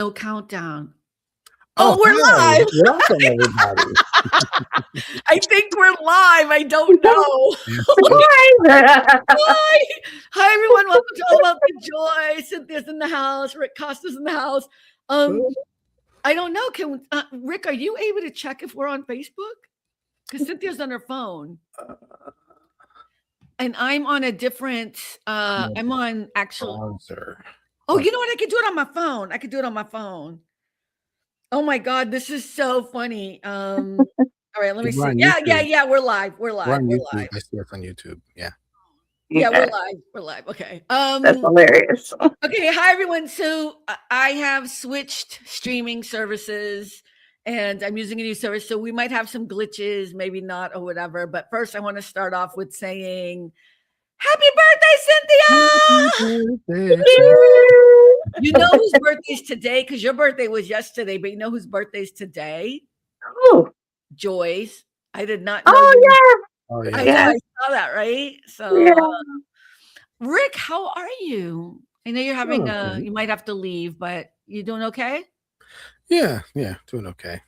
No countdown. Oh, we're live. Welcome, everybody. I think we're live. I don't know. Hi, everyone. Welcome to All About the Joy. Cynthia's in the house. Rick Costa's in the house. I don't know. Can Rick, are you able to check if we're on Facebook? Because Cynthia's on her phone. And I'm on a different, I'm on actual. Browser. Oh, you know what? I could do it on my phone. Oh my God, this is so funny. All right, let me see. Yeah, we're live. We're live. We're live. I see us on YouTube. Yeah. Yeah, we're live. Okay. That's hilarious. Okay, hi everyone. So I have switched streaming services and I'm using a new service. So we might have some glitches, maybe not or whatever. But first I want to start off with saying happy birthday, Cynthia! You know whose birthday's today? Because your birthday was yesterday, but you know whose birthday's today? Oh, Joy's. I did not know. Oh, yeah. I saw that, right? So, Rick, how are you? I know you're having you might have to leave, but you doing okay? Yeah, doing okay.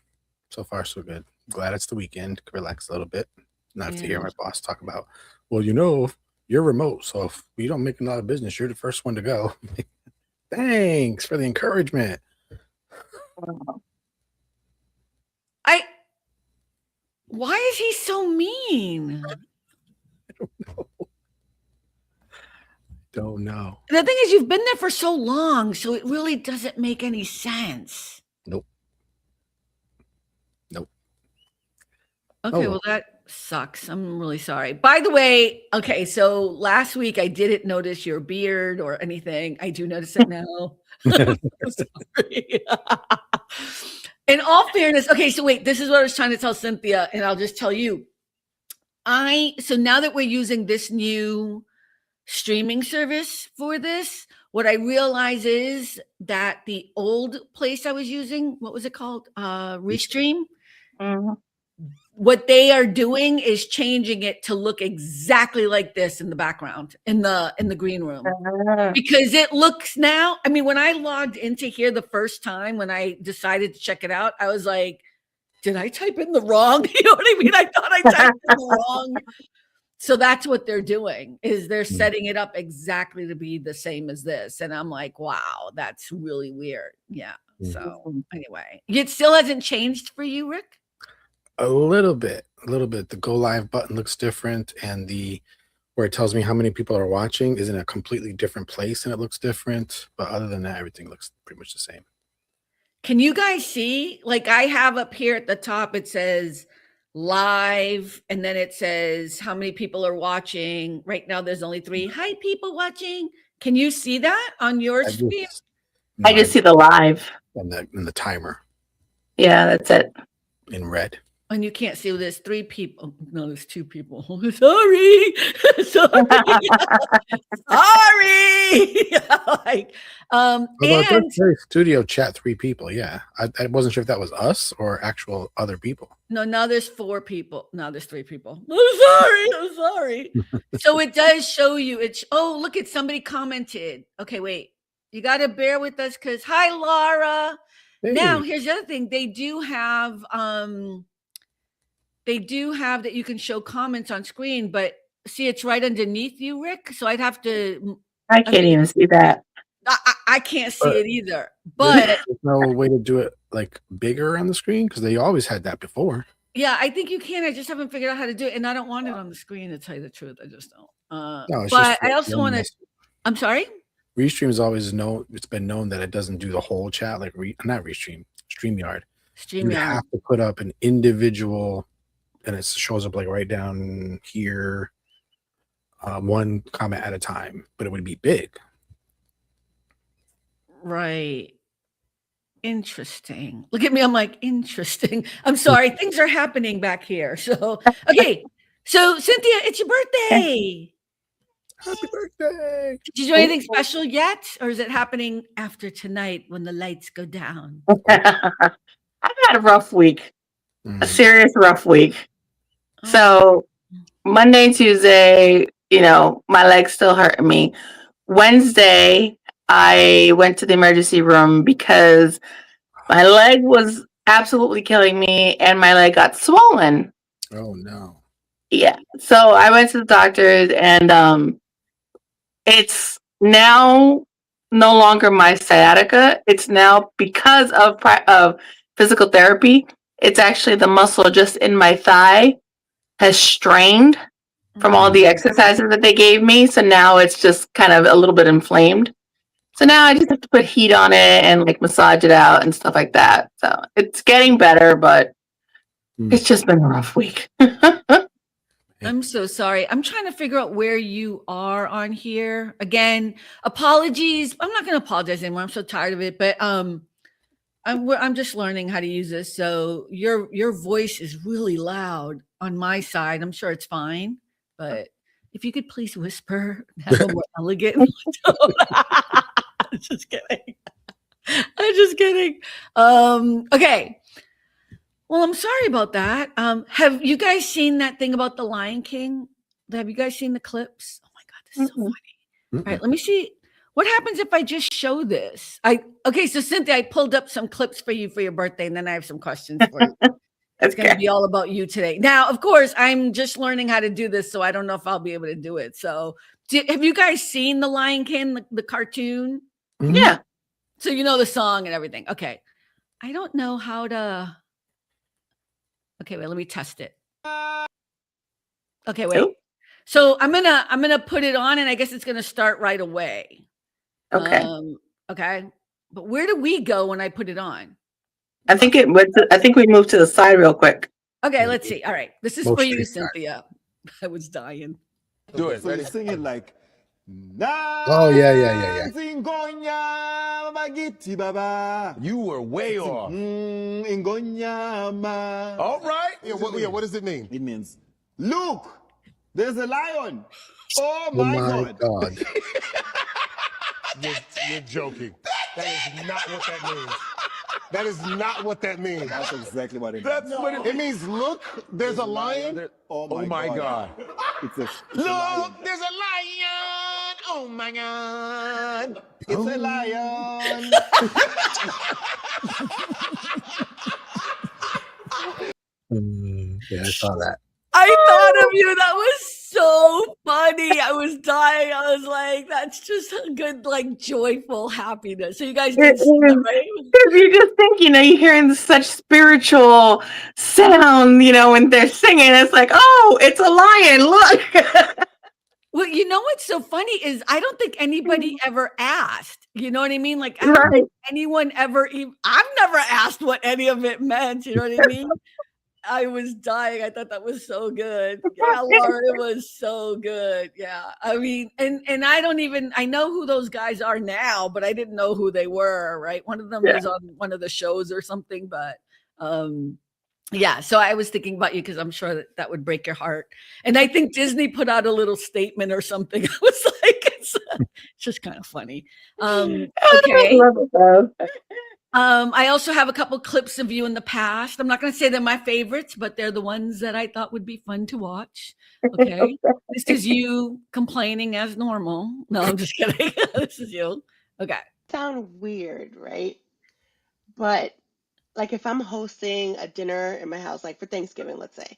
So far, so good. Glad it's the weekend. Can relax a little bit. Not have to hear my boss talk about, well, you know, you're remote, so if we don't make a lot of business, you're the first one to go. Thanks for the encouragement. Why is he so mean? I don't know. The thing is, you've been there for so long, so it really doesn't make any sense. Nope. Okay, well, that sucks. I'm really sorry. By the way, okay, so last week I didn't notice your beard or anything. I do notice it now. Sorry. In all fairness, okay, so wait, this is what I was trying to tell Cynthia, and I'll just tell you. So now that we're using this new streaming service for this, what I realize is that the old place I was using, what was it called? Restream. Mm-hmm. What they are doing is changing it to look exactly like this in the background, in the green room, because it looks now. I mean, when I logged into here the first time, when I decided to check it out, I was like, did I type in the wrong? You know what I mean? I thought I typed in the wrong. So that's what they're doing, is they're setting it up exactly to be the same as this. And I'm like, wow, that's really weird. Yeah. So anyway, it still hasn't changed for you, Rick? A little bit. The go live button looks different, and where it tells me how many people are watching is in a completely different place, and it looks different. But other than that, everything looks pretty much the same. Can you guys see? Like I have up here at the top, it says live, and then it says how many people are watching. Right now, there's only 3. Hi, people watching. Can you see that on your screen? I just see the live. And the timer. Yeah, that's it. In red. And you can't see, there's 3 people. No, there's 2 people. Sorry. Sorry. Like, and studio chat 3 people. Yeah. I wasn't sure if that was us or actual other people. No, now there's 4 people. Now there's 3 people. I'm sorry. So it does show you. Oh, look at somebody commented. Okay, wait. You got to bear with us because hi, Laura. Hey. Now, here's the other thing. They do have that you can show comments on screen, but see, it's right underneath you, Rick. So I'd have to. I can't even see that. I can't see it either. But there's no way to do it like bigger on the screen because they always had that before. Yeah, I think you can. I just haven't figured out how to do it, and I don't want it on the screen to tell you the truth. I just don't. No, but I also want to. I'm sorry. Restream is always known. It's been known that it doesn't do the whole chat, like not Restream, StreamYard. You have to put up an individual, and it shows up like right down here, one comment at a time, but it would be big. Right. Interesting. Look at me. I'm like, interesting. I'm sorry. Things are happening back here. So, okay. So, Cynthia, it's your birthday. Happy birthday. Did you do anything special yet? Or is it happening after tonight when the lights go down? I've had a rough week. A serious rough week. So Monday, Tuesday, my legs still hurting me. Wednesday, I went to the emergency room because my leg was absolutely killing me and my leg got swollen. Oh no. Yeah. So I went to the doctors and it's now no longer my sciatica. It's now because of physical therapy. It's actually the muscle just in my thigh has strained from all the exercises that they gave me. So now it's just kind of a little bit inflamed. So now I just have to put heat on it and like massage it out and stuff like that. So it's getting better, but it's just been a rough week. I'm so sorry. I'm trying to figure out where you are on here. Again, apologies. I'm not going to apologize anymore. I'm so tired of it, but I'm just learning how to use this. So your voice is really loud on my side. I'm sure it's fine, but if you could please whisper, have a more elegant tone. I'm just kidding. I'm just kidding. Okay. Well, I'm sorry about that. Have you guys seen that thing about the Lion King? Have you guys seen the clips? Oh my God, this is so funny. All right, let me see. What happens if I just show this? Okay, so Cynthia, I pulled up some clips for you for your birthday, and then I have some questions for you. It's going to be all about you today. Now, of course, I'm just learning how to do this, so I don't know if I'll be able to do it. So, have you guys seen the Lion King, the cartoon? Yeah. So you know the song and everything. Okay. I don't know how to. Okay, wait, let me test it. Okay, wait. So I'm gonna put it on, and I guess it's gonna start right away. Okay. Okay. But where do we go when I put it on? I think we moved to the side real quick. Okay, let's see. All right. This is for you, Cynthia. I was dying. Do it. So you sing it like Oh yeah. You were way off. All right. Yeah, what does it mean? It means, look, there's a lion. Oh Oh my my God. You're joking. That is not what that means. That is not what that means. That's exactly what it means. That's what it means. Look, there's a lion. Oh my God. Look, there's a lion. Oh my God. It's a lion. Yeah, I saw that. I thought of you. That was so funny. I was dying. I was like, that's just a good, like, joyful happiness. So you guys did see that, right? You just think, you're hearing such spiritual sound, when they're singing. It's like, oh, it's a lion. Look. Well, you know what's so funny is I don't think anybody ever asked. You know what I mean? Like, I don't think anyone ever even. I've never asked what any of it meant. You know what I mean? I was dying. I thought that was so good. Yeah, Laura, it was so good. Yeah. I mean, and I know who those guys are now, but I didn't know who they were, right? One of them was on one of the shows or something, but yeah, so I was thinking about you because I'm sure that would break your heart. And I think Disney put out a little statement or something. I was like, it's just kind of funny. Okay. I love it, though. I also have a couple clips of you in the past. I'm not going to say they're my favorites, but they're the ones that I thought would be fun to watch. Okay. This is you complaining as normal. No, I'm just kidding. This is you. Okay. Sound weird, right? But like if I'm hosting a dinner in my house, like for Thanksgiving, let's say.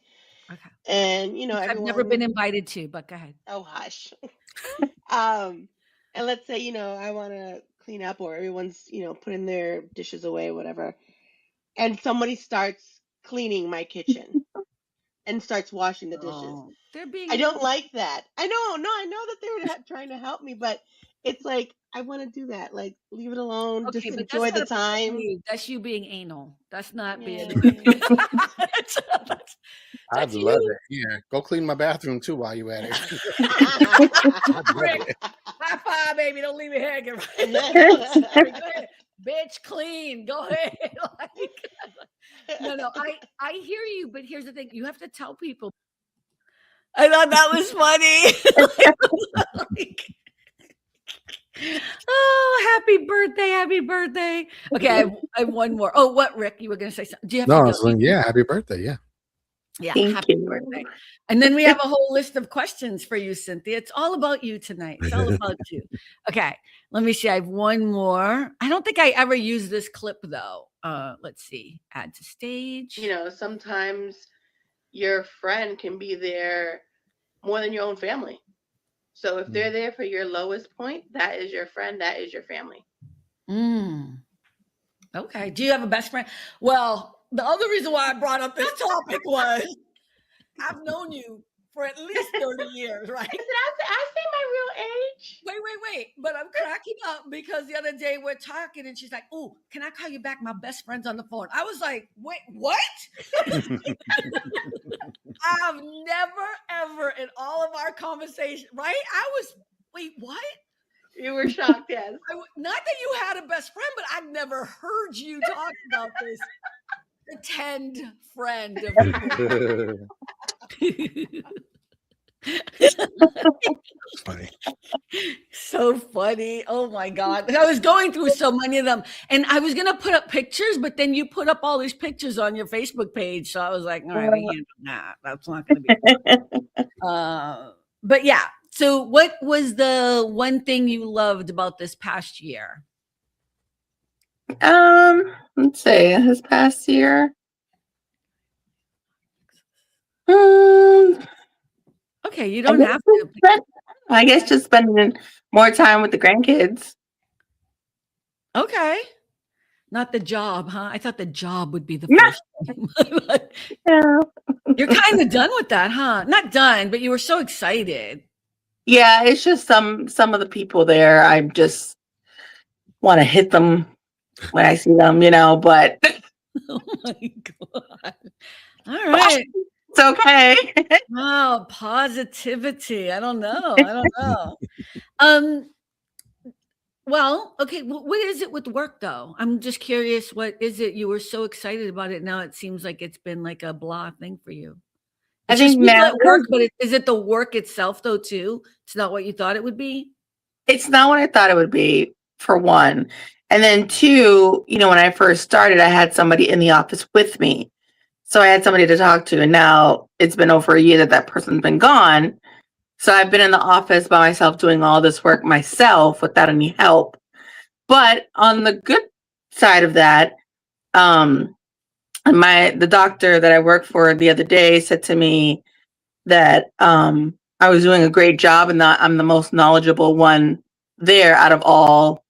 Okay. And I've never been invited to, but go ahead. Oh, hush. And let's say, I want to clean up or everyone's, putting their dishes away, whatever. And somebody starts cleaning my kitchen and starts washing the dishes. I don't like that. I know that they were trying to help me, but it's like, I want to do that. Like, leave it alone. Okay, just enjoy the time. That's you being anal. That's not being. I'd love it. Yeah, go clean my bathroom too while you at it. Rick, high five, baby. Don't leave me hanging. Bitch, clean. Go ahead. No. I hear you, but here's the thing: you have to tell people. I thought that was funny. Oh, happy birthday. Okay, I have one more. Oh, what, Rick? You were going to say something. Do you have to go? Yeah, happy birthday. Yeah. Yeah, Thank happy you. birthday. And then we have a whole list of questions for you, Cynthia. It's all about you tonight. It's all about you. Okay, let me see. I have one more. I don't think I ever used this clip though. Let's see. Add to stage. You know, sometimes your friend can be there more than your own family. So if they're there for your lowest point, that is your friend, that is your family. Okay. Do you have a best friend? Well, the other reason why I brought up this topic was I've known you for at least 30 years, right? Did I say my real age? Wait. But I'm cracking up because the other day we're talking and she's like, "Oh, can I call you back? My best friend's on the phone." I was like, "Wait, what?" I've never, ever in all of our conversation, right? Wait, what? You were shocked, yes. Not that you had a best friend, but I've never heard you talk about this pretend friend of yours. Funny. So funny. Oh my God. I was going through so many of them and I was going to put up pictures, but then you put up all these pictures on your Facebook page. So I was like, all right, we can't do that. That's not going to be. But yeah. So what was the one thing you loved about this past year? Let's see, this past year. Okay, you don't have to. I guess just spending more time with the grandkids. Okay. Not the job, huh? I thought the job would be the first thing. Yeah. You're kind of done with that, huh? Not done, but you were so excited. Yeah, it's just some of the people there. I just want to hit them when I see them, but Oh my God. All right. it's okay. Wow, positivity. I don't know. Well, okay. What is it with work though? I'm just curious. What is it? You were so excited about it. Now it seems like it's been like a blah thing for you. I think now work, but is it the work itself though too? It's not what you thought it would be. It's not what I thought it would be, for one. And then two, when I first started, I had somebody in the office with me. So I had somebody to talk to. And now it's been over a year that person's been gone. So I've been in the office by myself doing all this work myself without any help. But on the good side of that, the doctor that I work for the other day said to me that I was doing a great job and that I'm the most knowledgeable one there out of all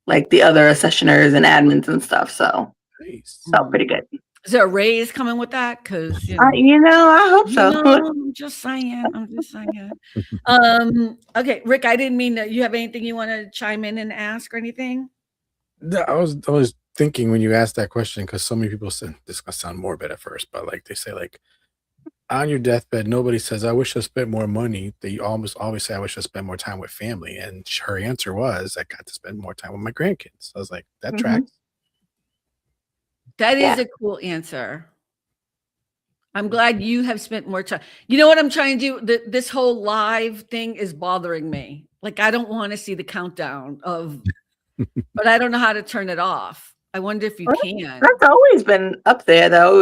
like the other sessioners and admins and stuff. So felt pretty good. Is there a raise coming with that? Because I hope so. I'm just saying. Okay, Rick, I didn't mean that. You have anything you want to chime in and ask or anything? I was thinking when you asked that question, because so many people said this is gonna sound morbid at first, but like they say, like on your deathbed, nobody says, "I wish I spent more money." They almost always say, "I wish I spent more time with family." And her answer was, "I got to spend more time with my grandkids." So I was like, "That tracks." That is a cool answer. I'm glad you have spent more time. You know what I'm trying to do? This whole live thing is bothering me. Like, I don't want to see the countdown of, but I don't know how to turn it off. I wonder if you can. That's always been up there, though.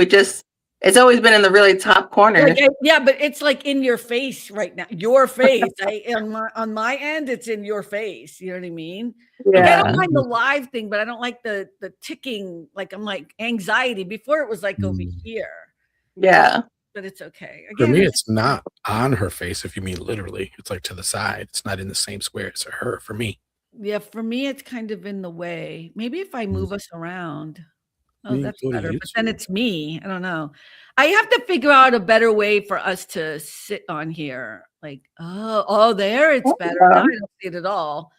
It's always been in the really top corner. Yeah, but it's like in your face right now. Your face. On my end, it's in your face. You know what I mean? Yeah. Like, I don't mind the live thing, but I don't like the ticking. Like, I'm like anxiety. Before it was like over here. Yeah. But it's okay. Again, for me, it's not on her face. If you mean literally, it's like to the side. It's not in the same square as her. For me. Yeah, for me, it's kind of in the way. Maybe if I move us around. Oh, that's better. But then it's me. I don't know. I have to figure out a better way for us to sit on here. Like, there it's better. Now I don't see it at all.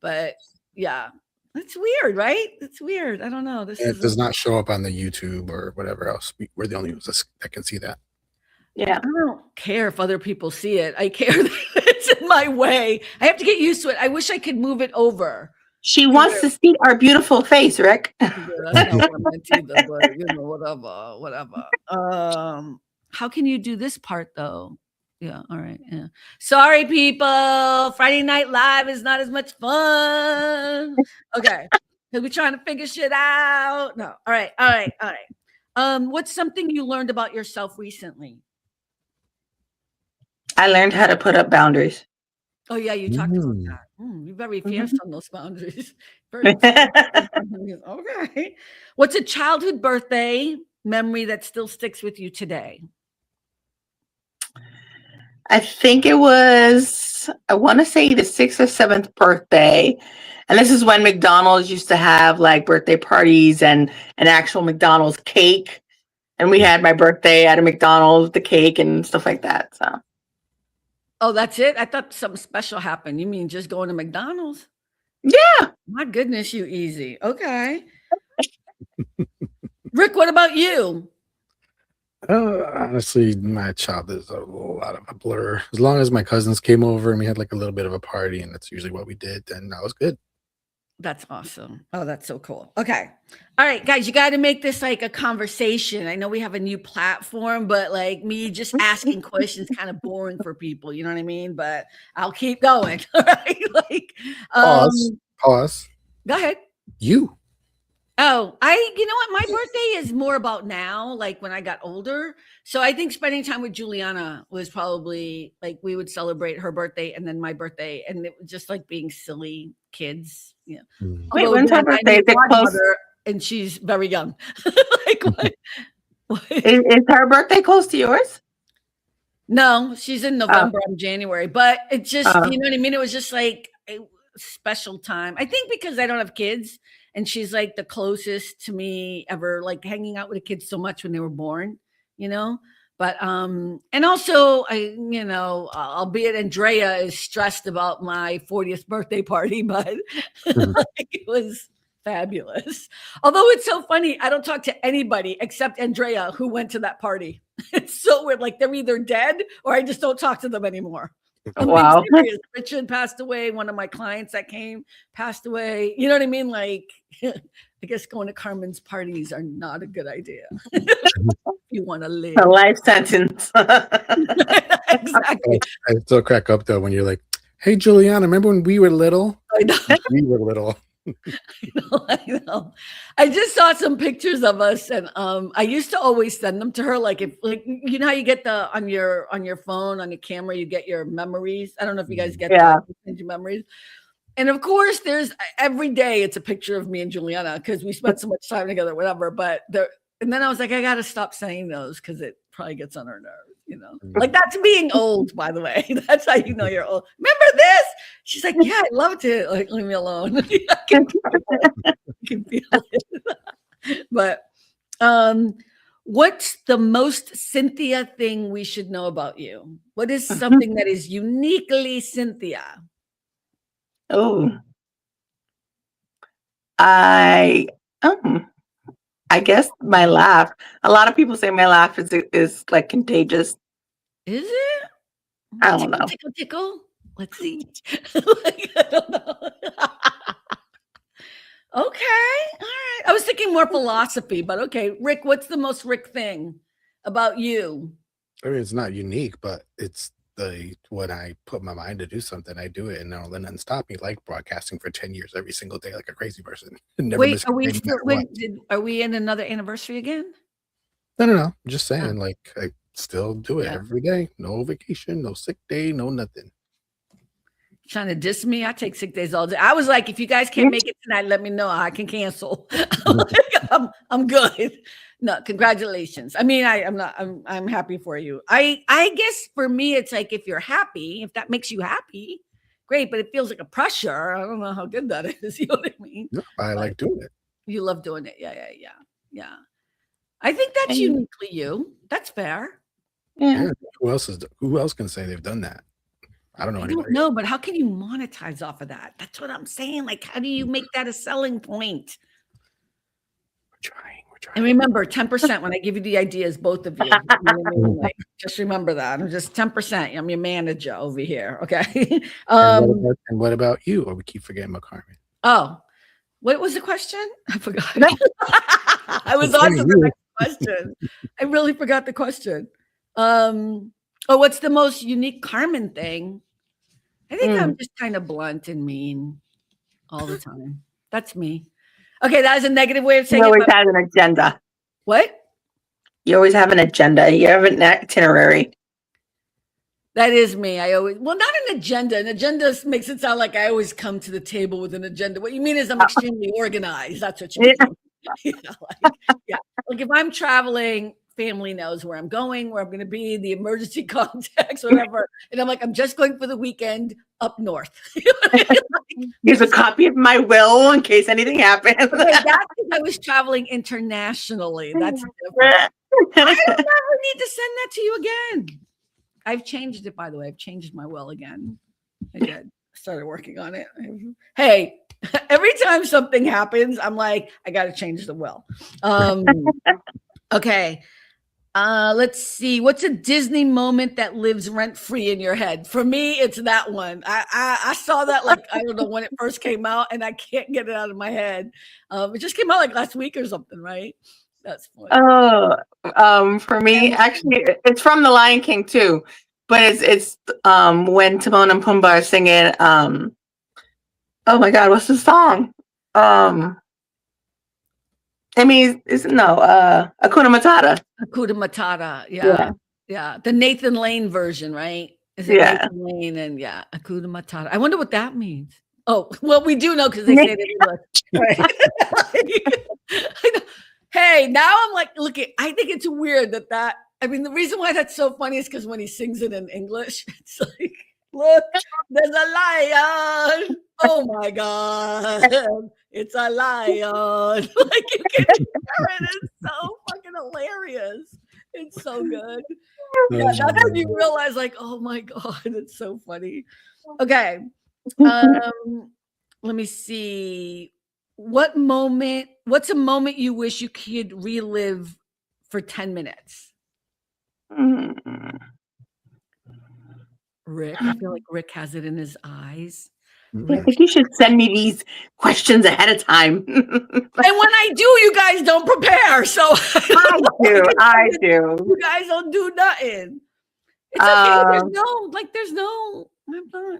But yeah, that's weird, right? It's weird. I don't know. It does not show up on the YouTube or whatever else. We're the only ones that can see that. Yeah. I don't care if other people see it. I care that it's in my way. I have to get used to it. I wish I could move it over. She wants to see our beautiful face, Rick. Yeah, that's not what I meant either, but whatever. How can you do this part though? Yeah, all right. Yeah. Sorry, people. Friday Night Live is not as much fun. Okay. We're trying to figure shit out. No. All right. What's something you learned about yourself recently? I learned how to put up boundaries. Oh yeah, you talked about that. You're very fierce on those boundaries. Very okay. What's a childhood birthday memory that still sticks with you today? I think it was, I want to say the 6th or 7th birthday. And this is when McDonald's used to have like birthday parties and an actual McDonald's cake. And we had my birthday at a McDonald's, the cake and stuff like that. So. Oh, that's it? I thought something special happened. You mean just going to McDonald's? Yeah. My goodness, you easy. Okay. Rick, what about you? Honestly, my childhood is a lot of a blur. As long as my cousins came over and we had like a little bit of a party, and that's usually what we did, then that was good. That's awesome. Oh, that's so cool. Okay. All right, guys, you got to make this like a conversation. I know we have a new platform, but like me just asking questions kind of boring for people. You know what I mean? But I'll keep going. All right. Like, Pause. Go ahead. You know what? My birthday is more about now, like when I got older. So I think spending time with Juliana was probably like we would celebrate her birthday and then my birthday. And it was just like being silly kids. Yeah. Wait, when's her birthday? Is it close? And she's very young. Like what? Is her birthday close to yours? No, she's in November. I'm January. But it just, you know what I mean? It was just like a special time. I think because I don't have kids. And she's like the closest to me ever, like hanging out with the kids so much when they were born, you know. But and also albeit Andrea is stressed about my 40th birthday party, but like, it was fabulous. Although it's so funny, I don't talk to anybody except Andrea who went to that party. It's so weird. Like they're either dead or I just don't talk to them anymore. Wow. Richard passed away. One of my clients that came passed away. You know what I mean? Like, I guess going to Carmen's parties are not a good idea. If you want to live. A life sentence. Exactly. I still crack up though when you're like, "Hey, Juliana, remember when we were little?" I know. We were little. I know. I just saw some pictures of us, and I used to always send them to her. Like if, like you know how you get the on your phone on your camera, you get your memories. I don't know if you guys get that, your memories. And of course, there's every day it's a picture of me and Juliana because we spent so much time together, whatever. But and then I was like, I got to stop saying those because it probably gets on her nerves. You know, like that's being old, by the way. That's how you know you're old. Remember this? She's like, yeah, I loved it. Like, leave me alone. I can feel it. But what's the most Cynthia thing we should know about you? What is something that is uniquely Cynthia? Oh, I guess my laugh. A lot of people say my laugh is like contagious. Is it? I don't know. Tickle. Let's see. Like, I don't know. Okay. All right. I was thinking more philosophy, but okay. Rick, what's the most Rick thing about you? I mean, it's not unique, but it's when I put my mind to do something, I do it, and now let nothing stop me. Like broadcasting for 10 years every single day, like a crazy person. Wait, are we in another anniversary again? No. I'm just saying, like I still do it every day. No vacation, no sick day, no nothing. Trying to diss me? I take sick days all day. I was like, if you guys can't make it tonight, let me know. I can cancel. I'm good. No, congratulations. I mean, I'm happy for you. I guess for me, it's like if you're happy, if that makes you happy, great. But it feels like a pressure. I don't know how good that is. You know what I mean? No, I like doing it. You love doing it. Yeah. I think that's uniquely you. That's fair. Yeah. Who else can say they've done that? I don't know. I don't know, but how can you monetize off of that? That's what I'm saying. Like, how do you make that a selling point? We're trying. And remember, 10% when I give you the ideas, both of you. You know what I mean? Like, just remember that. I'm just 10%. I'm your manager over here. Okay. And what about you? Or we keep forgetting about Carmen. Oh, what was the question? I forgot. I was on to the next question. I really forgot the question. What's the most unique Carmen thing? I think I'm just kind of blunt and mean all the time. That's me. Okay, that is a negative way of saying it. He always has an agenda. What? You always have an agenda. You have an itinerary. That is me. I always, well, not an agenda. An agenda makes it sound like I always come to the table with an agenda. What you mean is I'm extremely organized. That's what you mean. You know, like if I'm traveling, family knows where I'm going, where I'm going to be, the emergency contacts, whatever. And I'm like, I'm just going for the weekend up north. Here's a copy of my will in case anything happens. That's because I was traveling internationally. That's different. I don't ever need to send that to you again. I've changed it, by the way. I've changed my will again. I did. Started working on it. Hey, every time something happens, I'm like, I got to change the will. Okay. Let's see. What's a Disney moment that lives rent free in your head? For me, it's that one. I saw that like I don't know when it first came out, and I can't get it out of my head. It just came out like last week or something, right? That's funny. Oh, for me, actually, it's from The Lion King too, but it's when Timon and Pumbaa are singing. Oh my God, what's the song? I mean, Hakuna Matata. Hakuna Matata, yeah. The Nathan Lane version, right? Is it Nathan Lane and Hakuna Matata? I wonder what that means. Oh, well, we do know because they say it in English. Right? Hey, now I'm like, look, I think it's weird that. I mean, the reason why that's so funny is because when he sings it in English, it's like, look, there's a lion. Oh my God. It's a lion. Like you can hear it. It's so fucking hilarious. It's so good. Yeah, that's when you realize, like, oh my God, it's so funny. Okay. Let me see. What's a moment you wish you could relive for 10 minutes? Rick, I feel like Rick has it in his eyes. I think you should send me these questions ahead of time. And when I do, you guys don't prepare. So I do. You guys don't do nothing. It's okay.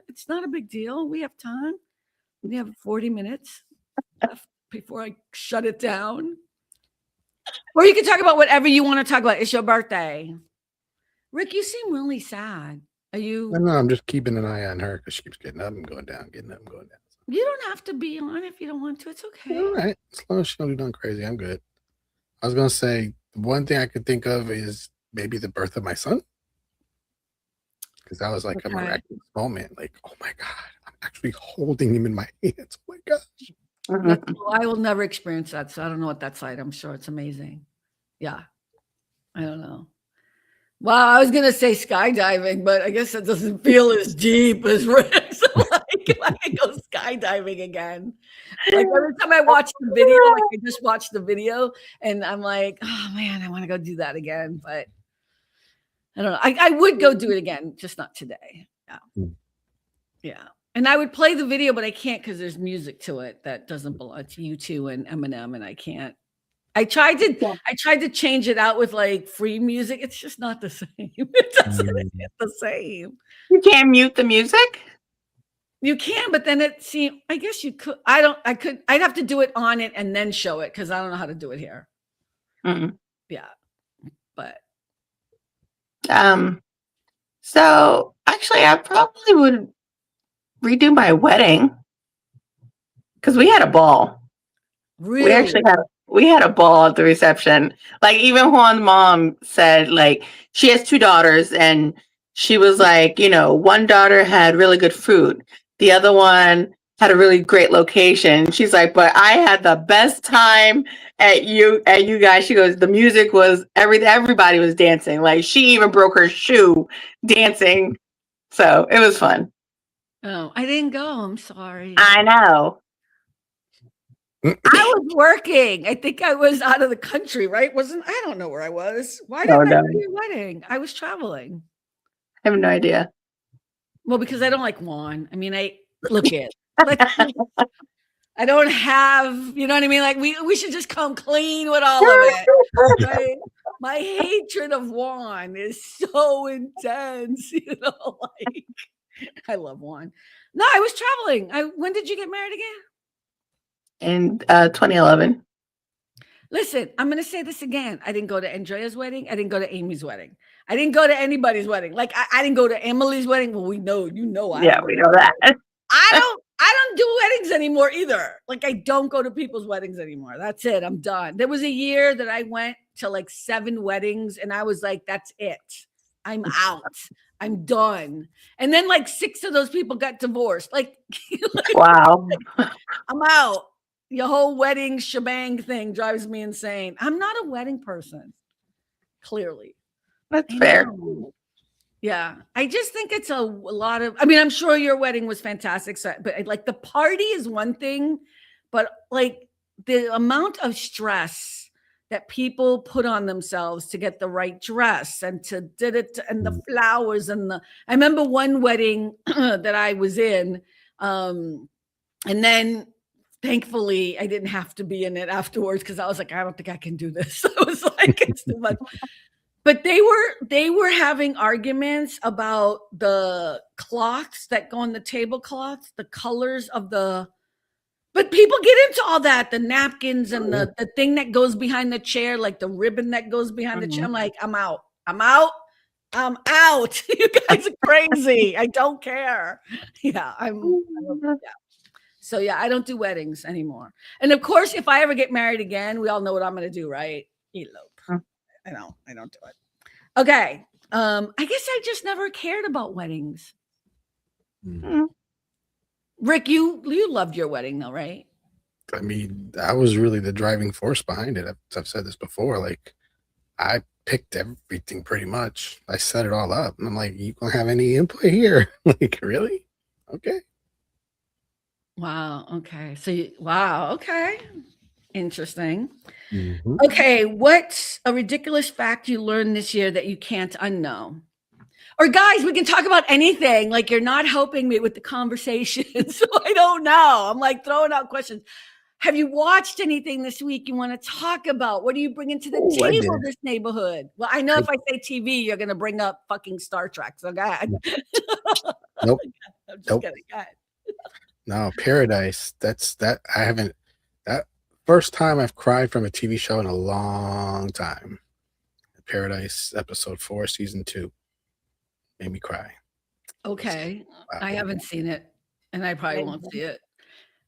It's not a big deal. We have time. We have 40 minutes left before I shut it down. Or you can talk about whatever you want to talk about. It's your birthday. Rick, you seem really sad. Are you? No, I'm just keeping an eye on her because she keeps getting up and going down, getting up and going down. You don't have to be on if you don't want to. It's okay. All right. As long as she don't do nothing crazy, I'm good. I was going to say, one thing I could think of is maybe the birth of my son. Because that was like a miraculous moment. Like, oh my God, I'm actually holding him in my hands. Oh my gosh. I will never experience that. So I don't know what that's like. I'm sure it's amazing. Yeah. I don't know. Wow, I was gonna say skydiving, but I guess that doesn't feel as deep as Rick. So like, I can go skydiving again. Like every time I watch the video, like I just watched the video, and I'm like, oh man, I want to go do that again. But I don't know. I would go do it again, just not today. Yeah. And I would play the video, but I can't because there's music to it that doesn't belong to U2 and Eminem, and I can't. I tried to change it out with like free music. It's just not the same. It doesn't get the same. You can't mute the music? You can, but then it seemed, I guess you could. I'd have to do it on it and then show it because I don't know how to do it here. Yeah. But so actually I probably would redo my wedding because we had a ball. Really? We had a ball at the reception. Like even Juan's mom said, like she has 2 daughters, and she was like, one daughter had really good food, the other one had a really great location. She's like, but I had the best time at you guys. She goes, the music was everybody was dancing. Like she even broke her shoe dancing. So it was fun. Oh, I didn't go. I'm sorry. I know. I was working. I think I was out of the country, right? I don't know where I was. Why didn't I go to your wedding? I was traveling. I have no idea. Well, because I don't like Juan. I mean, I don't have, you know what I mean? Like we should just come clean with all of it. Right? My hatred of Juan is so intense, like I love Juan. No, I was traveling. When did you get married again? In 2011. Listen, I'm going to say this again. I didn't go to Andrea's wedding. I didn't go to Amy's wedding. I didn't go to anybody's wedding. Like I didn't go to Emily's wedding. Well, we know, I Yeah, we know that. I don't do weddings anymore either. Like I don't go to people's weddings anymore. That's it. I'm done. There was a year that I went to like 7 weddings and I was like, that's it. I'm out. I'm done. And then like 6 of those people got divorced. Like Wow. I'm out. Your whole wedding shebang thing drives me insane. I'm not a wedding person. Clearly. That's fair. Yeah. I just think it's a lot of, I mean, I'm sure your wedding was fantastic. So, but like the party is one thing, but like the amount of stress that people put on themselves to get the right dress and to did it and the flowers and I remember one wedding that I was in, and then thankfully I didn't have to be in it afterwards because I was like, I don't think I can do this. I was like, it's too much. But they were having arguments about the cloths that go on the tablecloths, the colors of the. But people get into all that, the napkins and the thing that goes behind the chair, like the ribbon that goes behind the chair. I'm like, I'm out. You guys are crazy. I don't care. Yeah, yeah. So yeah, I don't do weddings anymore. And of course, if I ever get married again, we all know what I'm going to do, right? Elope. I don't do it. Okay. I guess I just never cared about weddings. Mm. Rick, you loved your wedding though, right? I mean, that was really the driving force behind it. I've said this before. Like, I picked everything pretty much. I set it all up. And I'm like, you don't have any input here? Like, really? Okay. Wow. Okay. So, wow. Okay. Interesting. Mm-hmm. Okay. What's a ridiculous fact you learned this year that you can't unknow? Or guys, we can talk about anything. Like you're not helping me with the conversation. So I don't know. I'm like throwing out questions. Have you watched anything this week you want to talk about? What are you bringing to the table this neighborhood? Well, I know if I say TV, you're going to bring up fucking Star Trek. So go ahead. Nope. I'm just kidding. Go ahead. No, Paradise. That first time I've cried from a TV show in a long time. Paradise episode 4, season 2. Made me cry. Okay. Wow. I haven't seen it and I probably won't see it.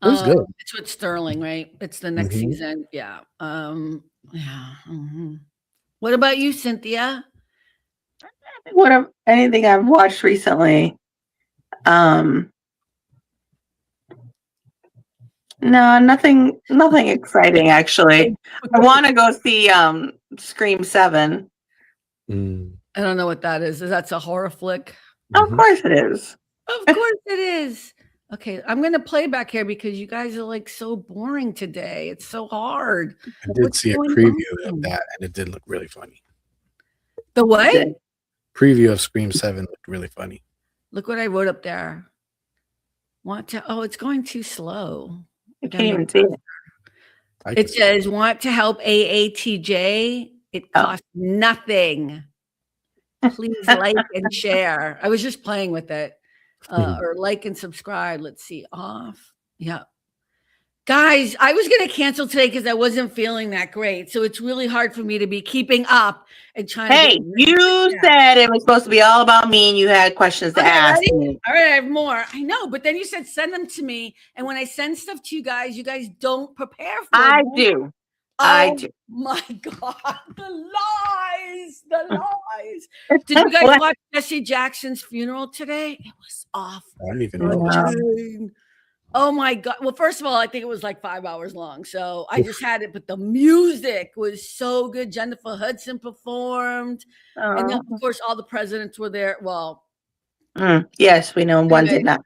It was good. It's with Sterling, right? It's the next season. Yeah. Yeah. Mm-hmm. What about you, Cynthia? Anything I've watched recently? No, nothing exciting actually. I want to go see Scream 7. I don't know what that is. That's a horror flick? Of course it is. Of course it is. Okay, I'm going to play back here because you guys are like so boring today. It's so hard. I did see a preview of that and it did look really funny. The what? Preview of Scream 7 looked really funny. Look what I wrote up there. It's going too slow. I can't even see it. It says, want to help AATJ? It costs nothing. Please like and share. I was just playing with it. Or like and subscribe. Let's see. Off. Yeah. Guys, I was going to cancel today because I wasn't feeling that great. So it's really hard for me to be keeping up and trying to. Hey, you said it was supposed to be all about me and you had questions to ask me. All right, I have more. I know, but then you said send them to me. And when I send stuff to you guys don't prepare for I them. do. Oh, I do. My God, the lies. Did you guys watch Jesse Jackson's funeral today? It was awful. I don't even know. Oh my God. Well, first of all, I think it was like 5 hours long. So I just had it, but the music was so good. Jennifer Hudson performed. And then, of course, all the presidents were there. Well, yes, we know one did not.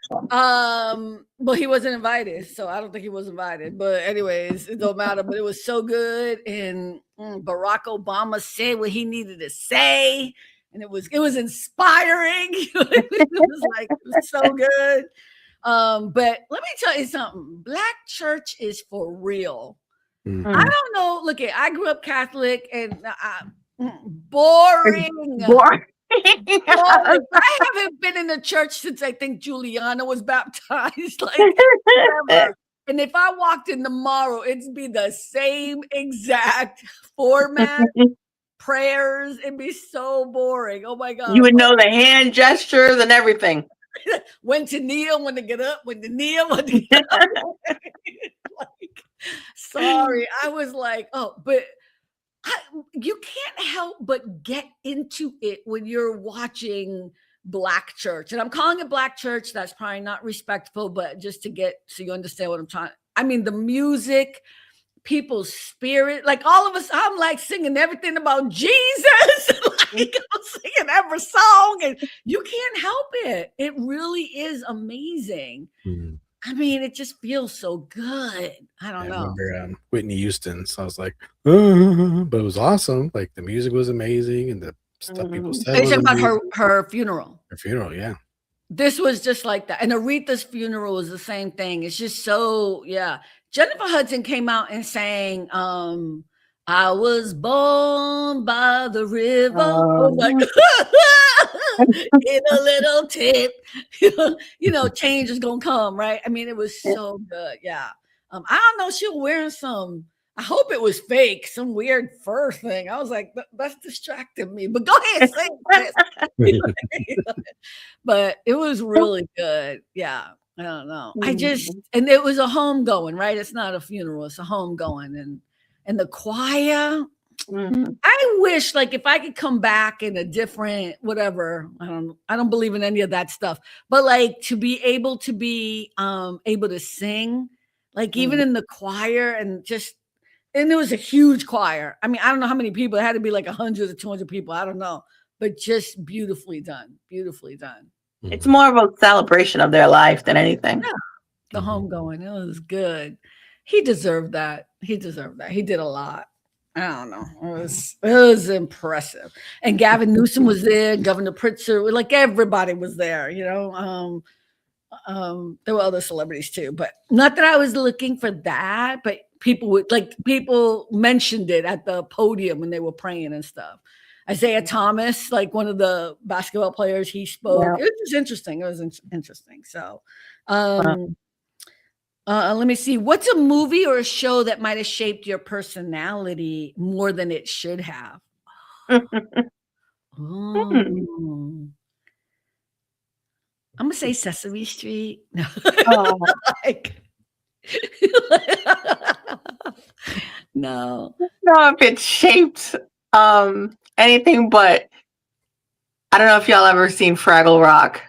Well, he wasn't invited, so I don't think he was invited. But anyways, it don't matter. But it was so good, and Barack Obama said what he needed to say, and it was inspiring. It was so good. But let me tell you something. Black church is for real. Mm-hmm. I don't know. Look, I grew up Catholic, and boring. I haven't been in the church since I think Juliana was baptized. Like, And if I walked in tomorrow, it'd be the same exact format, prayers. It'd be so boring. Oh my God. You would know the hand gestures and everything. When to kneel, when to get up, when to kneel, when to get up. Like, sorry. I was like, oh, but you can't help but get into it when you're watching Black church. And I'm calling it Black church. That's probably not respectful, but just to get so you understand what I'm trying. I mean, the music, people's spirit, like all of us, I'm like singing everything about Jesus. Like I'm singing every song, and you can't help it. It really is amazing. I mean, it just feels so good. I don't know. I remember Whitney Houston, so I was like, but it was awesome. Like the music was amazing, and the stuff people said. Are you talking about her funeral? Her funeral, yeah. This was just like that. And Aretha's funeral was the same thing. It's just so, yeah. Jennifer Hudson came out and sang, I was born by the river. Oh my God. In a little tip. You know, change is gonna come, right? I mean, it was so good. Yeah. I don't know. She was wearing some, I hope it was fake, some weird fur thing. I was like, that's distracting me. But go ahead, sing this. But it was really good. Yeah. I don't know. And it was a homegoing, right? It's not a funeral, it's a homegoing. And the choir. I wish, like, if I could come back in a different whatever. I don't believe in any of that stuff. But like to be able to sing, like even in the choir, and it was a huge choir. I mean, I don't know how many people. It had to be like 100 or 200 people. I don't know, but just beautifully done. Beautifully done. It's more of a celebration of their life than anything. Yeah. The homegoing, it was good. He deserved that. He did a lot. I don't know. It was impressive. And Gavin Newsom was there. Governor Pritzker, like everybody was there. You know, there were other celebrities too, but not that I was looking for that. But people mentioned it at the podium when they were praying and stuff. Isaiah Thomas, like one of the basketball players, he spoke. Yeah. It was interesting. It was interesting. So, let me see. What's a movie or a show that might have shaped your personality more than it should have? I'm gonna say Sesame Street. No. No, if it shaped anything, but I don't know if y'all ever seen Fraggle Rock.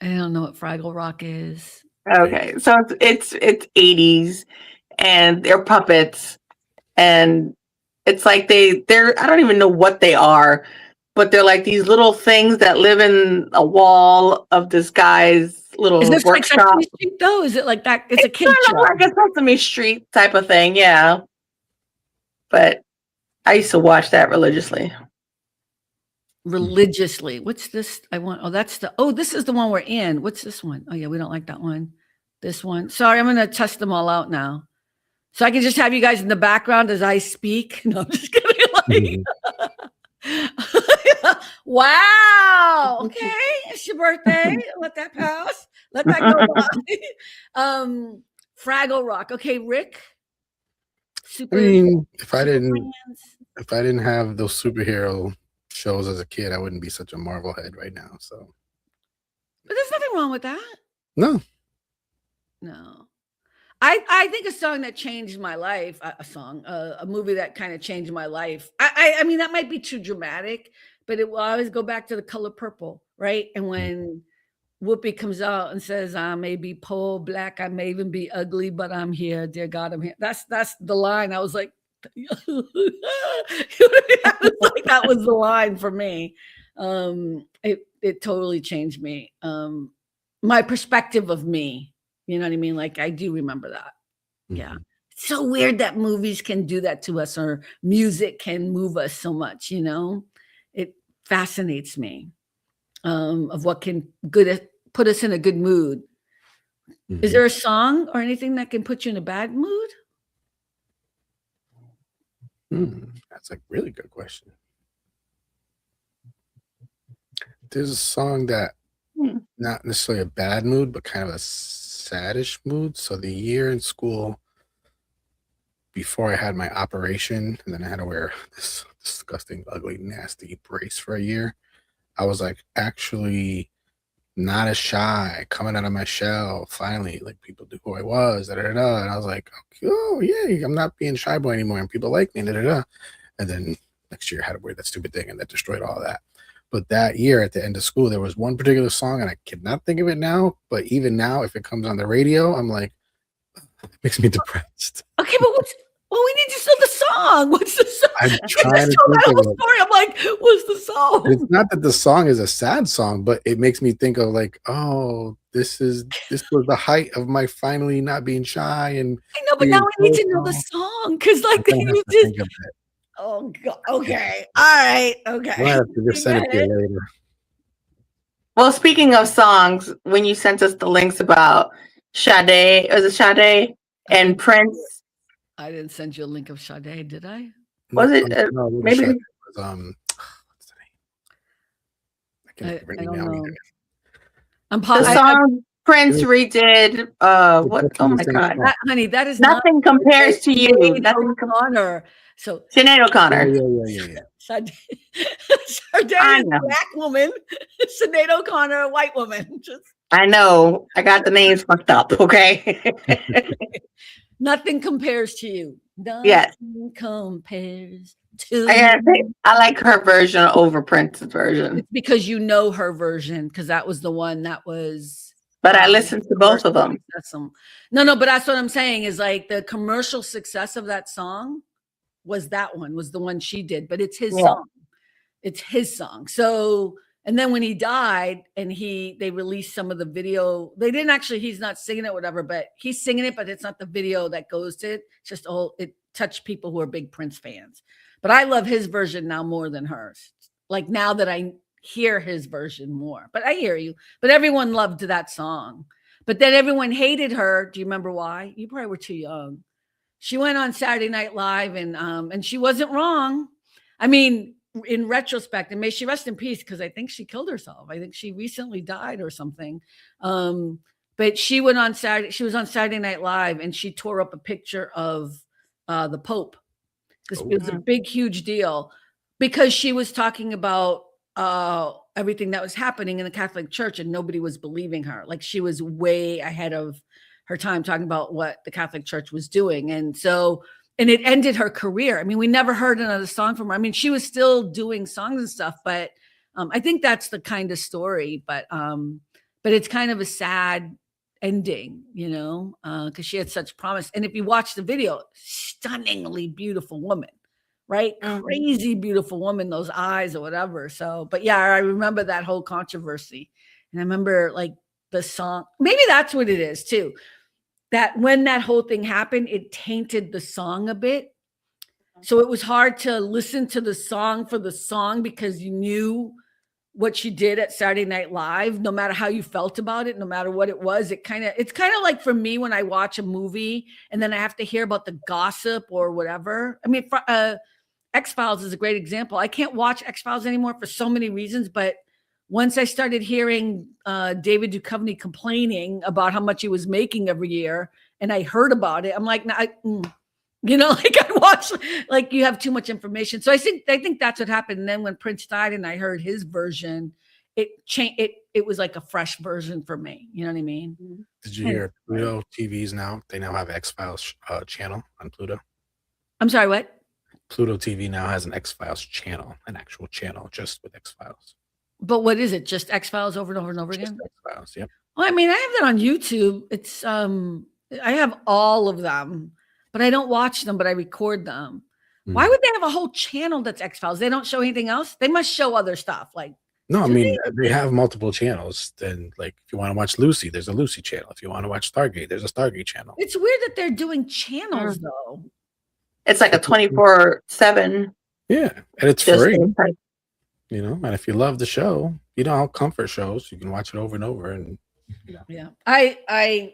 I don't know what Fraggle Rock is. Okay, so it's 80s, and they're puppets, and it's like they're I don't even know what they are, but they're like these little things that live in a wall of this guy's little is this workshop. Like Sesame Street, though? Is it like that? It's a kid show. Like a Sesame Street type of thing, yeah. But I used to watch that religiously. What's this? This is the one we're in. What's this one? Oh yeah, we don't like that one. This one. Sorry, I'm gonna test them all out now. So I can just have you guys in the background as I speak. No, I'm just kidding. Wow. Okay, it's your birthday. Let that pass. Let that go by. Fraggle Rock. Okay, Rick. I mean, if I didn't have those superhero shows as a kid, I wouldn't be such a Marvel head right now. So, but there's nothing wrong with that. No. I think a song that changed my life, a movie that kind of changed my life. I mean, that might be too dramatic, but it will always go back to The Color Purple, right? And when Whoopi comes out and says, I may be poor, black, I may even be ugly, but I'm here, dear God, I'm here. That's the line. I was like, that was the line for me. It totally changed me. My perspective of me. You know what I mean? Like, I do remember that. Yeah. It's so weird that movies can do that to us, or music can move us so much, you know? It fascinates me of what can put us in a good mood. Is there a song or anything that can put you in a bad mood? That's a really good question. There's a song that not necessarily a bad mood, but kind of a saddish mood. So the year in school before I had my operation, and then I had to wear this disgusting, ugly, nasty brace for a year, I was like actually not as shy, coming out of my shell. Finally, like people knew who I was, and I was like, oh yeah, I'm not being shy boy anymore, and people like me, And then next year I had to wear that stupid thing, and that destroyed all that. But that year at the end of school, there was one particular song, and I cannot think of it now. But even now, if it comes on the radio, I'm like, it makes me depressed. Okay, but we need to know the song. What's the song? I'm trying to that think whole of it. story. I'm like, what's the song? It's not that the song is a sad song, but it makes me think of like, oh, this was the height of my finally not being shy. And I know, but now I need to know the song because, like, you just. Oh God. Okay. All right. Okay. We'll have to just send it to you later. Well, speaking of songs, when you sent us the links about Sade, was it Sade and Prince? I didn't send you a link of Sade, did I? Was it? No, Maybe. It was, what's the name? I can't remember know. The song Prince redid. What? Oh my God, honey, that is nothing compares to you. Nothing O'Connor. So Sinead O'Connor. Yeah. Sade is a black woman. Sinead O'Connor, a white woman. I know. I got the names fucked up. Okay. Nothing compares to you. Nothing compares to. I like her version over Prince's version. It's because you know her version, because that was the one that was. But I listened to both of them. No, but that's what I'm saying is like the commercial success of that song was the one she did, but it's his song. It's his song. So, and then when he died and they released some of the video, they didn't actually, he's not singing it, whatever, but he's singing it, but it's not the video that goes to it. It's just it touched people who are big Prince fans. But I love his version now more than hers. Like now that I hear his version more, but I hear you. But everyone loved that song. But then everyone hated her. Do you remember why? You probably were too young. She went on Saturday Night Live and she wasn't wrong. I mean, in retrospect, and may she rest in peace, because I think she killed herself. I think she recently died or something. But she was on Saturday Night Live and she tore up a picture of the Pope. It was a big, huge deal because she was talking about everything that was happening in the Catholic Church and nobody was believing her. Like she was way ahead of her time talking about what the Catholic Church was doing. And it ended her career. I mean, we never heard another song from her. I mean, she was still doing songs and stuff, but I think that's the kind of story, but it's kind of a sad ending, you know, because she had such promise. And if you watch the video, stunningly beautiful woman, right? Crazy beautiful woman, those eyes or whatever. So, but yeah, I remember that whole controversy. And I remember like the song, maybe that's what it is too. That when that whole thing happened, it tainted the song a bit. So it was hard to listen to the song for the song because you knew what she did at Saturday Night Live, no matter how you felt about it, no matter what it was. It's kind of like for me when I watch a movie and then I have to hear about the gossip or whatever. I mean, X-Files is a great example. I can't watch X-Files anymore for so many reasons, but once I started hearing David Duchovny complaining about how much he was making every year, and I heard about it, I'm like, like I watch, like you have too much information. So I think that's what happened. And then when Prince died, and I heard his version, it changed. It was like a fresh version for me. You know what I mean? Did you hear Pluto TVs now? They now have X-Files channel on Pluto. I'm sorry, what? Pluto TV now has an X-Files channel, an actual channel just with X-Files. But what is it? Just X-Files over and over and over again? X-Files, yep. Well, I mean, I have that on YouTube. It's I have all of them, but I don't watch them, but I record them. Why would they have a whole channel that's X-Files? They don't show anything else? They must show other stuff. Like no, I mean they have multiple channels. Then like if you want to watch Lucy, there's a Lucy channel. If you want to watch Stargate, there's a Stargate channel. It's weird that they're doing channels though. It's like a 24/7. Yeah, and it's free. You know, and if you love the show, you know, comfort shows, you can watch it over and over. And you know. Yeah,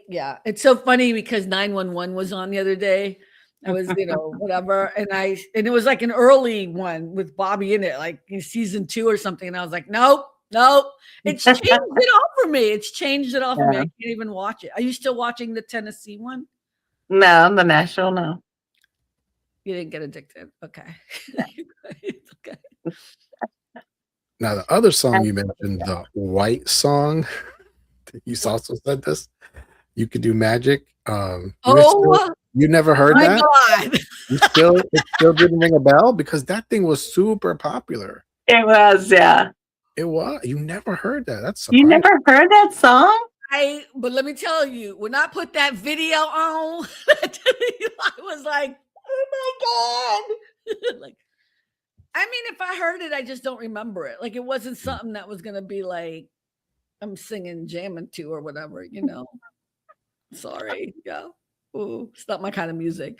yeah, it's so funny because 911 was on the other day. I was, whatever, and it was like an early one with Bobby in it, like in season 2 or something. And I was like, nope, Nope. It's changed it all for me. It's changed it all for me. I Yeah. can't even watch it. Are you still watching the Tennessee one? No, the national, no. You didn't get addicted. Okay. It's okay. Now the other song you mentioned, the white song, you also said this. You could do magic. You never heard my that? God. It still didn't ring a bell because that thing was super popular. It was, yeah. It was. You never heard that. That's You surprising. never heard that song? But let me tell you, when I put that video on, I was like, oh my God. Like, I mean, if I heard it, I just don't remember it. Like, it wasn't something that was going to be like, I'm singing, jamming to or whatever, you know. Sorry. Yeah. Ooh, it's not my kind of music.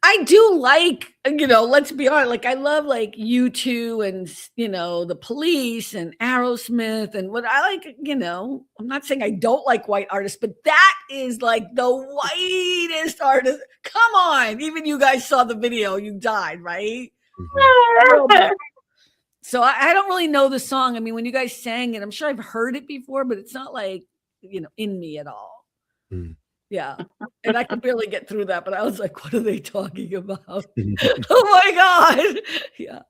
I do like, you know, let's be honest, like I love like U2 and, you know, the Police and Aerosmith and what I like, you know, I'm not saying I don't like white artists, but that is like the whitest artist. Come on. Even you guys saw the video, you died, right? Mhm. So I don't really know the song. I mean, when you guys sang it, I'm sure I've heard it before, but it's not like, you know, in me at all. Mm. Yeah. And I could barely get through that, but I was like, what are they talking about? Oh my God. Yeah.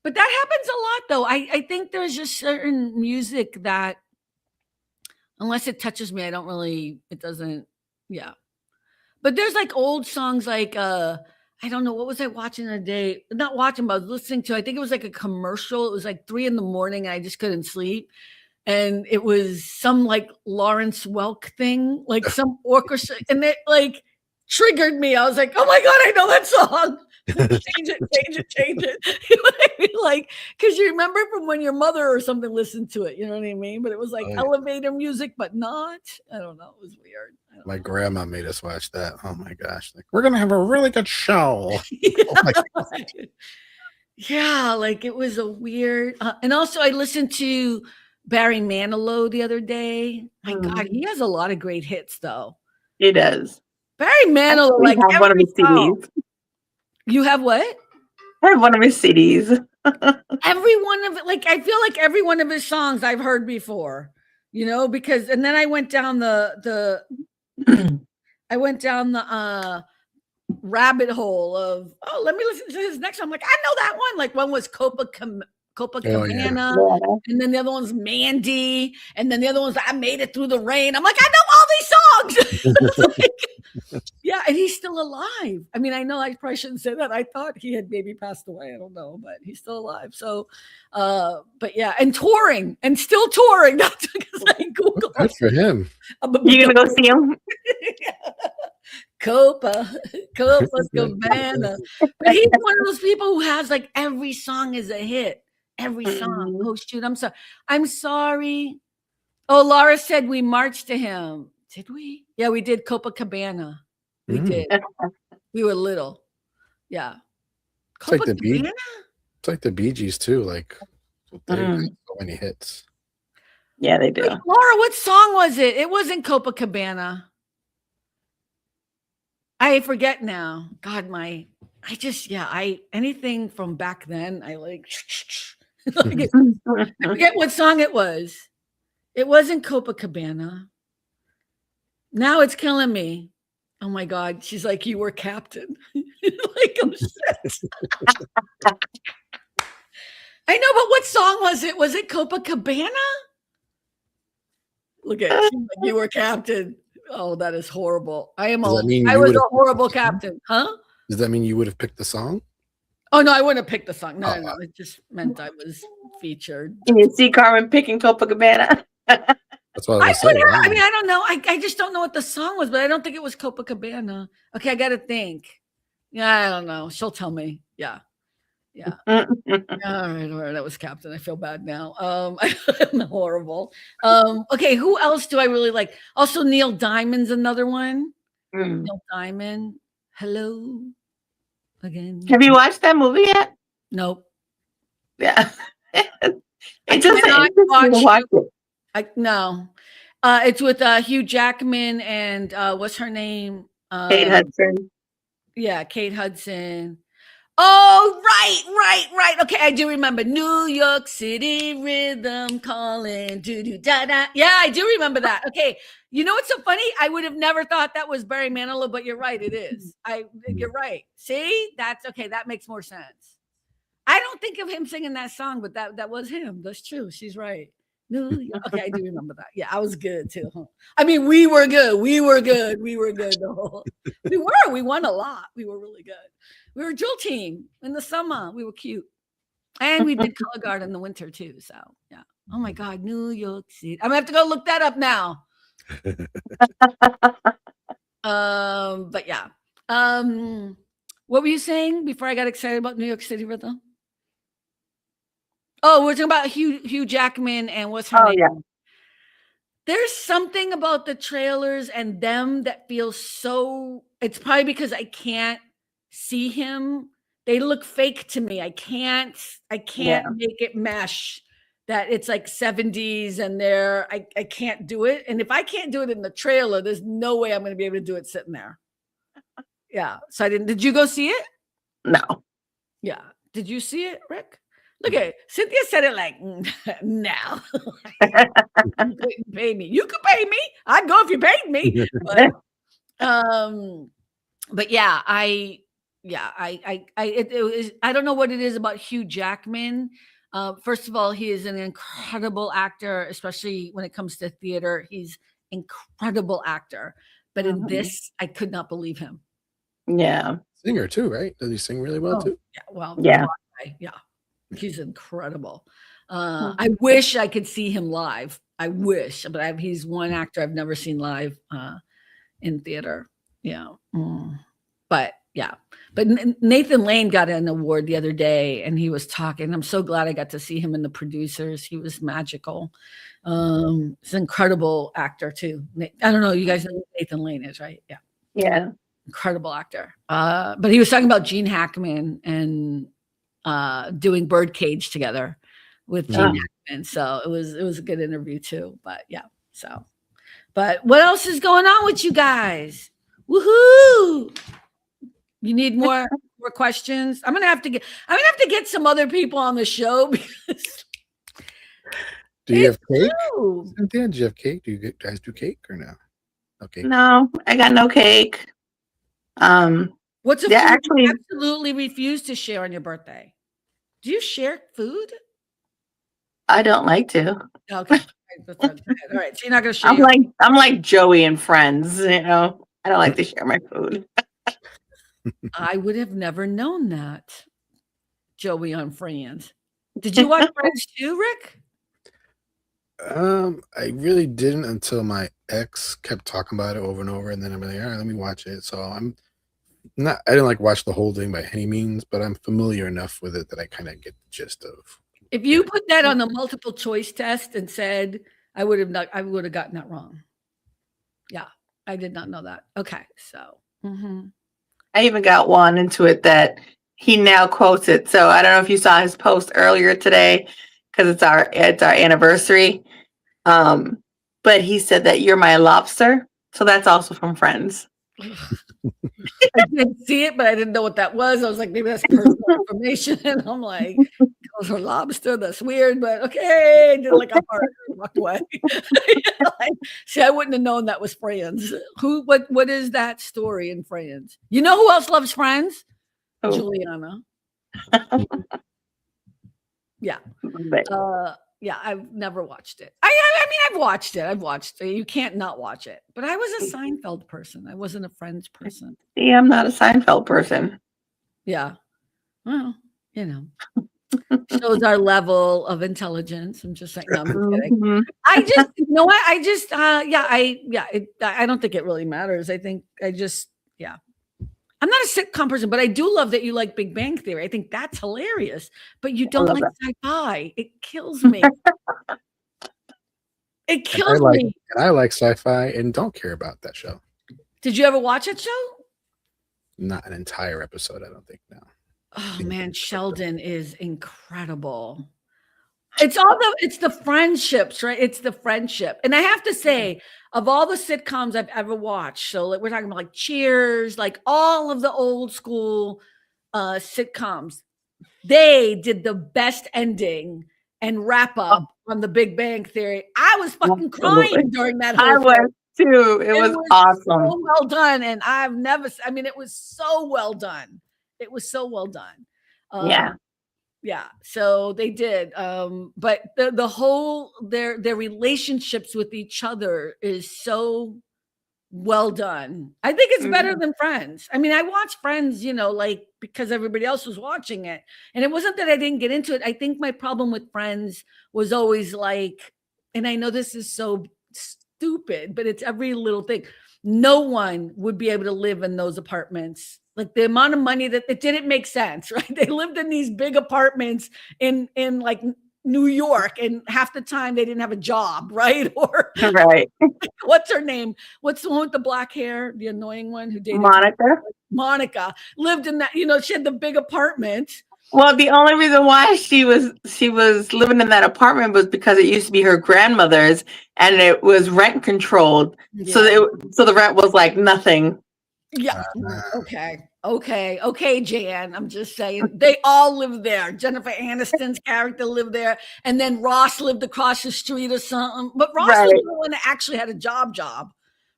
But that happens a lot though. I think there's just certain music that unless it touches me, it doesn't, yeah. But there's like old songs like I don't know, what was I watching today? Not watching, but I was listening to, I think it was like a commercial. It was like 3 a.m. and I just couldn't sleep. And it was some like Lawrence Welk thing, like some orchestra, and it like triggered me. I was like, oh my God, I know that song. Change it. You know what I mean? Like, because you remember from when your mother or something listened to it, you know what I mean? But it was like elevator music, but not. I don't know. It was weird. My grandma made us watch that. Oh my gosh. Like, we're going to have a really good show. Yeah. Oh my gosh. Yeah, like it was a weird. And also, I listened to Barry Manilow the other day. My God, he has a lot of great hits, though. He does. Barry Manilow, like have one of his CDs. You have what? I have one of his CDs. Every one of it, like I feel like every one of his songs I've heard before, you know, because and then I went down the rabbit hole of let me listen to his next one. I'm like, I know that one. Like one was Copacabana, and then the other one's Mandy, and then the other one's I Made It Through the Rain. I'm like, I know all these songs. Like, yeah, and he's still alive. I mean, I know I probably shouldn't say that. I thought he had maybe passed away. I don't know, but he's still alive. So, but yeah, and touring and still touring. That's because I Googled. Good for him. You gonna go see him? Copacabana. But he's one of those people who has like every song is a hit. Every song. Oh shoot, I'm sorry. Oh, Laura said we marched to him. Did we? Yeah, we did Copacabana. We did. We were little. Yeah. It's like the Bee Gees too. Like they have so many hits. Yeah, they do. Wait, Laura, what song was it? It wasn't Copacabana. I forget now. God, anything from back then, I like. I forget what song it was. It wasn't Copacabana. Now it's killing me. Oh my God. She's like, you were captain. Like, oh shit. I know, but what song was it? Was it Copacabana? Look at it. Like, you were captain. Oh, that is horrible. I was a horrible captain. Huh? Does that mean you would have picked the song? Oh no, I wouldn't have picked the song. No. It just meant I was featured. Can you see Carmen picking Copacabana? That's what I was saying. I mean, I don't know. I just don't know what the song was, but I don't think it was Copacabana. Okay, I got to think. Yeah, I don't know. She'll tell me. Yeah. All right. That was captain. I feel bad now. I'm horrible. Okay, who else do I really like? Also, Neil Diamond's another one. Neil Diamond. Hello again. Have you watched that movie yet? Nope. Yeah. It's with Hugh Jackman and what's her name? Kate Hudson. Yeah, Kate Hudson. Oh, right. Okay, I do remember New York City rhythm calling. Do-do-da-da. Yeah, I do remember that. Okay. You know what's so funny? I would have never thought that was Barry Manilow, but you're right. It is. You're right. See, that's okay. That makes more sense. I don't think of him singing that song, but that was him. That's true. She's right. Okay, I do remember that. Yeah, I was good too. Huh? I mean, we were good. We were good. We were good. We were. We won a lot. We were really good. We were a drill team in the summer. We were cute, and we did color guard in the winter too. So yeah. Oh my God, New York City. I'm gonna have to go look that up now. But yeah. What were you saying before I got excited about New York City rhythm? Oh, we're talking about Hugh Jackman and what's her name? Yeah. There's something about the trailers and them that feels so. It's probably because I can't see him. They look fake to me. I can't make it mesh. That it's like 70s and I can't do it. And if I can't do it in the trailer, there's no way I'm going to be able to do it sitting there. Yeah. So I didn't. Did you go see it? No. Yeah. Did you see it, Rick? Look at Cynthia said it like, no. You couldn't pay me. You could pay me. I'd go if you paid me. But yeah, I don't know what it is about Hugh Jackman. First of all, he is an incredible actor, especially when it comes to theater. He's incredible actor. But in this, I could not believe him. Yeah. Singer too, right? Does he sing really well too? Yeah. Well, yeah. Yeah. He's incredible. I wish I could see him live. I wish, but he's one actor I've never seen live in theater. Yeah. But yeah. But Nathan Lane got an award the other day and he was talking. I'm so glad I got to see him in The Producers. He was magical. He's an incredible actor too. I don't know. You guys know who Nathan Lane is, right? Yeah. Yeah. Incredible actor. But he was talking about Gene Hackman and doing Birdcage together with Gene Hackman. So it was a good interview too. But yeah. So, but what else is going on with you guys? Woohoo! You need more questions? I'm gonna have to get some other people on the show because do you have cake? Cynthia, do you have cake? Do you guys do cake or no? Okay. No, I got no cake. What's a food you absolutely refuse to share on your birthday? Do you share food? I don't like to. Okay. All right. So you're not gonna share. I'm like Joey and Friends, you know. I don't like to share my food. I would have never known that. Joey on Friends. Did you watch Friends too, Rick? I really didn't until my ex kept talking about it over and over, and then I'm like, all right, let me watch it. So I didn't like watch the whole thing by any means, but I'm familiar enough with it that I kind of get the gist of. If you put that on the multiple choice test and said, I would have gotten that wrong. Yeah, I did not know that. Okay, so. I even got one into it that he now quotes it. So I don't know if you saw his post earlier today because it's our anniversary. But he said that you're my lobster. So that's also from Friends. I didn't see it, but I didn't know what that was. I was like, maybe that's personal information. And I'm like, calls her lobster. That's weird, but okay. I did like a heart and walked away. See, I wouldn't have known that was Friends. What is that story in Friends? You know who else loves Friends? Oh. Juliana. Yeah. Yeah, I've never watched it. I mean, I've watched it. You can't not watch it. But I was a Seinfeld person. I wasn't a Friends person. Yeah, I'm not a Seinfeld person. Yeah. Well, you know. Shows our level of intelligence. I'm just saying, no, I'm kidding. I just, you know what? I don't think it really matters. I think I'm not a sitcom person, but I do love that you like Big Bang Theory. I think that's hilarious, but you don't like sci-fi. It kills me. It kills me. And I like sci-fi and don't care about that show. Did you ever watch that show? Not an entire episode, I don't think, no. Oh man, Sheldon is incredible. It's the friendships, right? It's the friendship. And I have to say, of all the sitcoms I've ever watched, so we're talking about like Cheers, like all of the old school sitcoms, they did the best ending and wrap up on the Big Bang Theory. I was fucking crying during that whole thing. I was too. It was awesome. So well done. And I've never, I mean, it was so well done. It was so well done. Yeah. Yeah. So they did. But the whole, their relationships with each other is so well done. I think it's better than Friends. I mean, I watched Friends, you know, like because everybody else was watching it. And it wasn't that I didn't get into it. I think my problem with Friends was always like, and I know this is so stupid, but it's every little thing. No one would be able to live in those apartments. Like the amount of money that it didn't make sense, right? They lived in these big apartments in like New York, and half the time they didn't have a job, right? Or right. What's her name? What's the one with the black hair? The annoying one who dated Monica lived in that, you know, she had the big apartment. Well, the only reason why she was living in that apartment was because it used to be her grandmother's and it was rent controlled. Yeah. So the rent was like nothing. Yeah. Okay, Jan. I'm just saying they all lived there. Jennifer Aniston's character lived there, and then Ross lived across the street or something. But Ross was the one that actually had a job,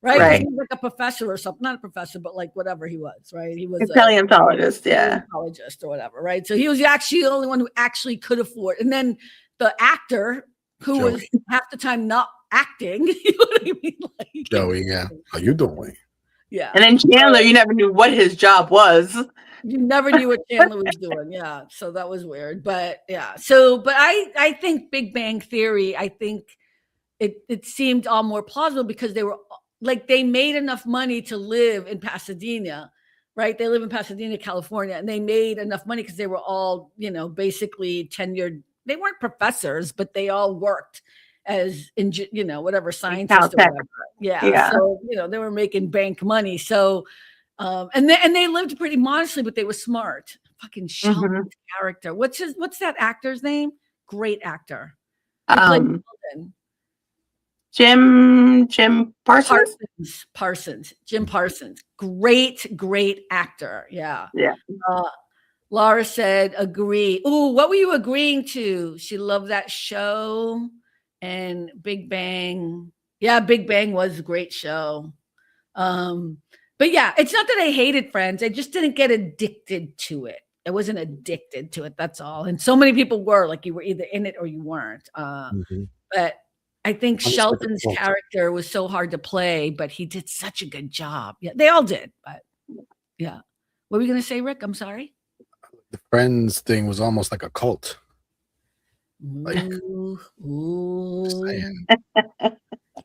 right? He was like a professor or something, not a professor, but like whatever he was, right? He was a paleontologist, paleontologist or whatever, right? So he was actually the only one who actually could afford. And then the actor who was half the time not acting, you know what I mean? Like, Joey, yeah. How you doing? Yeah. And then Chandler, you never knew what his job was. You never knew what Chandler was doing. Yeah. So that was weird. But yeah. So, but I think Big Bang Theory, I think it seemed all more plausible because they were like, they made enough money to live in Pasadena, right? They live in Pasadena, California, and they made enough money because they were all, you know, basically tenured. They weren't professors, but they all worked as you know, whatever scientist or whatever. Yeah. So, you know, they were making bank money. So and they lived pretty modestly, but they were smart. Fucking Sheldon's character. What's that actor's name? Great actor. Jim Parsons. Jim Parsons. Great actor. Yeah. Yeah. Laura said agree. Ooh, what were you agreeing to? She loved that show. And Big Bang. Yeah, Big Bang was a great show. But yeah, it's not that I hated Friends. I just didn't get addicted to it. I wasn't addicted to it. That's all. And so many people were, like, you were either in it or you weren't. But I think Sheldon's character was so hard to play, but he did such a good job. Yeah, they all did. But yeah. What were you going to say, Rick? I'm sorry. The Friends thing was almost like a cult. Like, ooh. You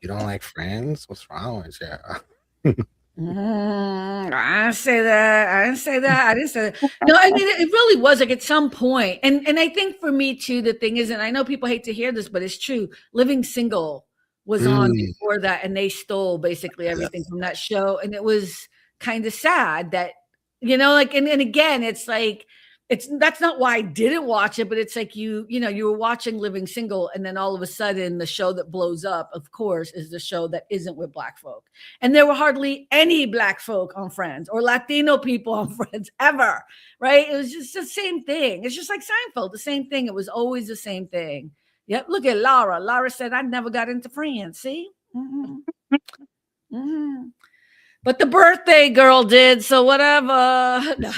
don't like Friends? What's wrong with you? I didn't say that. No, I mean, it really was like at some point. And I think for me too, the thing is, and I know people hate to hear this, but it's true. Living Single was on before that, and they stole basically everything from that show. And it was kind of sad that, you know, like, and again, it's like, that's not why I didn't watch it, but it's like you were watching Living Single, and then all of a sudden the show that blows up, of course, is the show that isn't with Black folk. And there were hardly any Black folk on Friends or Latino people on Friends ever, right? It was just the same thing. It's just like Seinfeld, the same thing. It was always the same thing. Yep. Look at Laura. Laura said, I never got into Friends. See? But the birthday girl did, so whatever. No,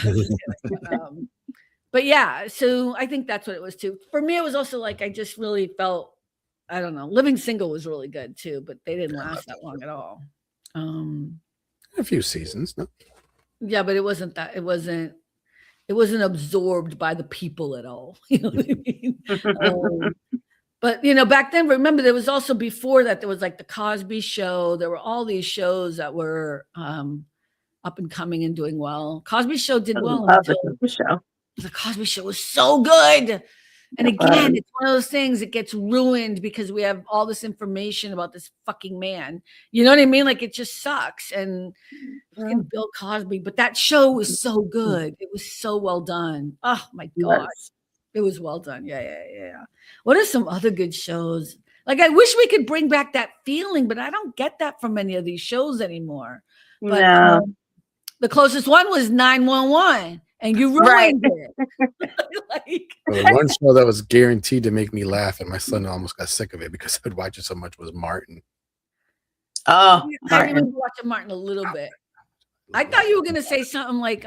but yeah, so I think that's what it was too. For me, it was also like I just really felt, I don't know, Living Single was really good too, but they didn't last that long at all. A few seasons, no? Yeah, but it wasn't absorbed by the people at all. You know what I mean? But you know, back then, remember, there was also before that, there was like the Cosby Show. There were all these shows that were up and coming and doing well. Cosby Show did well until the Cosby Show was so good. And again, it's one of those things that gets ruined because we have all this information about this fucking man. You know what I mean? Like, it just sucks. And fucking Bill Cosby, but that show was so good. It was so well done. Oh my God. It was well done. Yeah. What are some other good shows? Like, I wish we could bring back that feeling, but I don't get that from any of these shows anymore. But the closest one was 911. and you ruined it. Like, the one show that was guaranteed to make me laugh, and my son almost got sick of it because I'd watch it so much, was Martin. Oh, I remember watching Martin a little bit. I thought you were gonna say something like,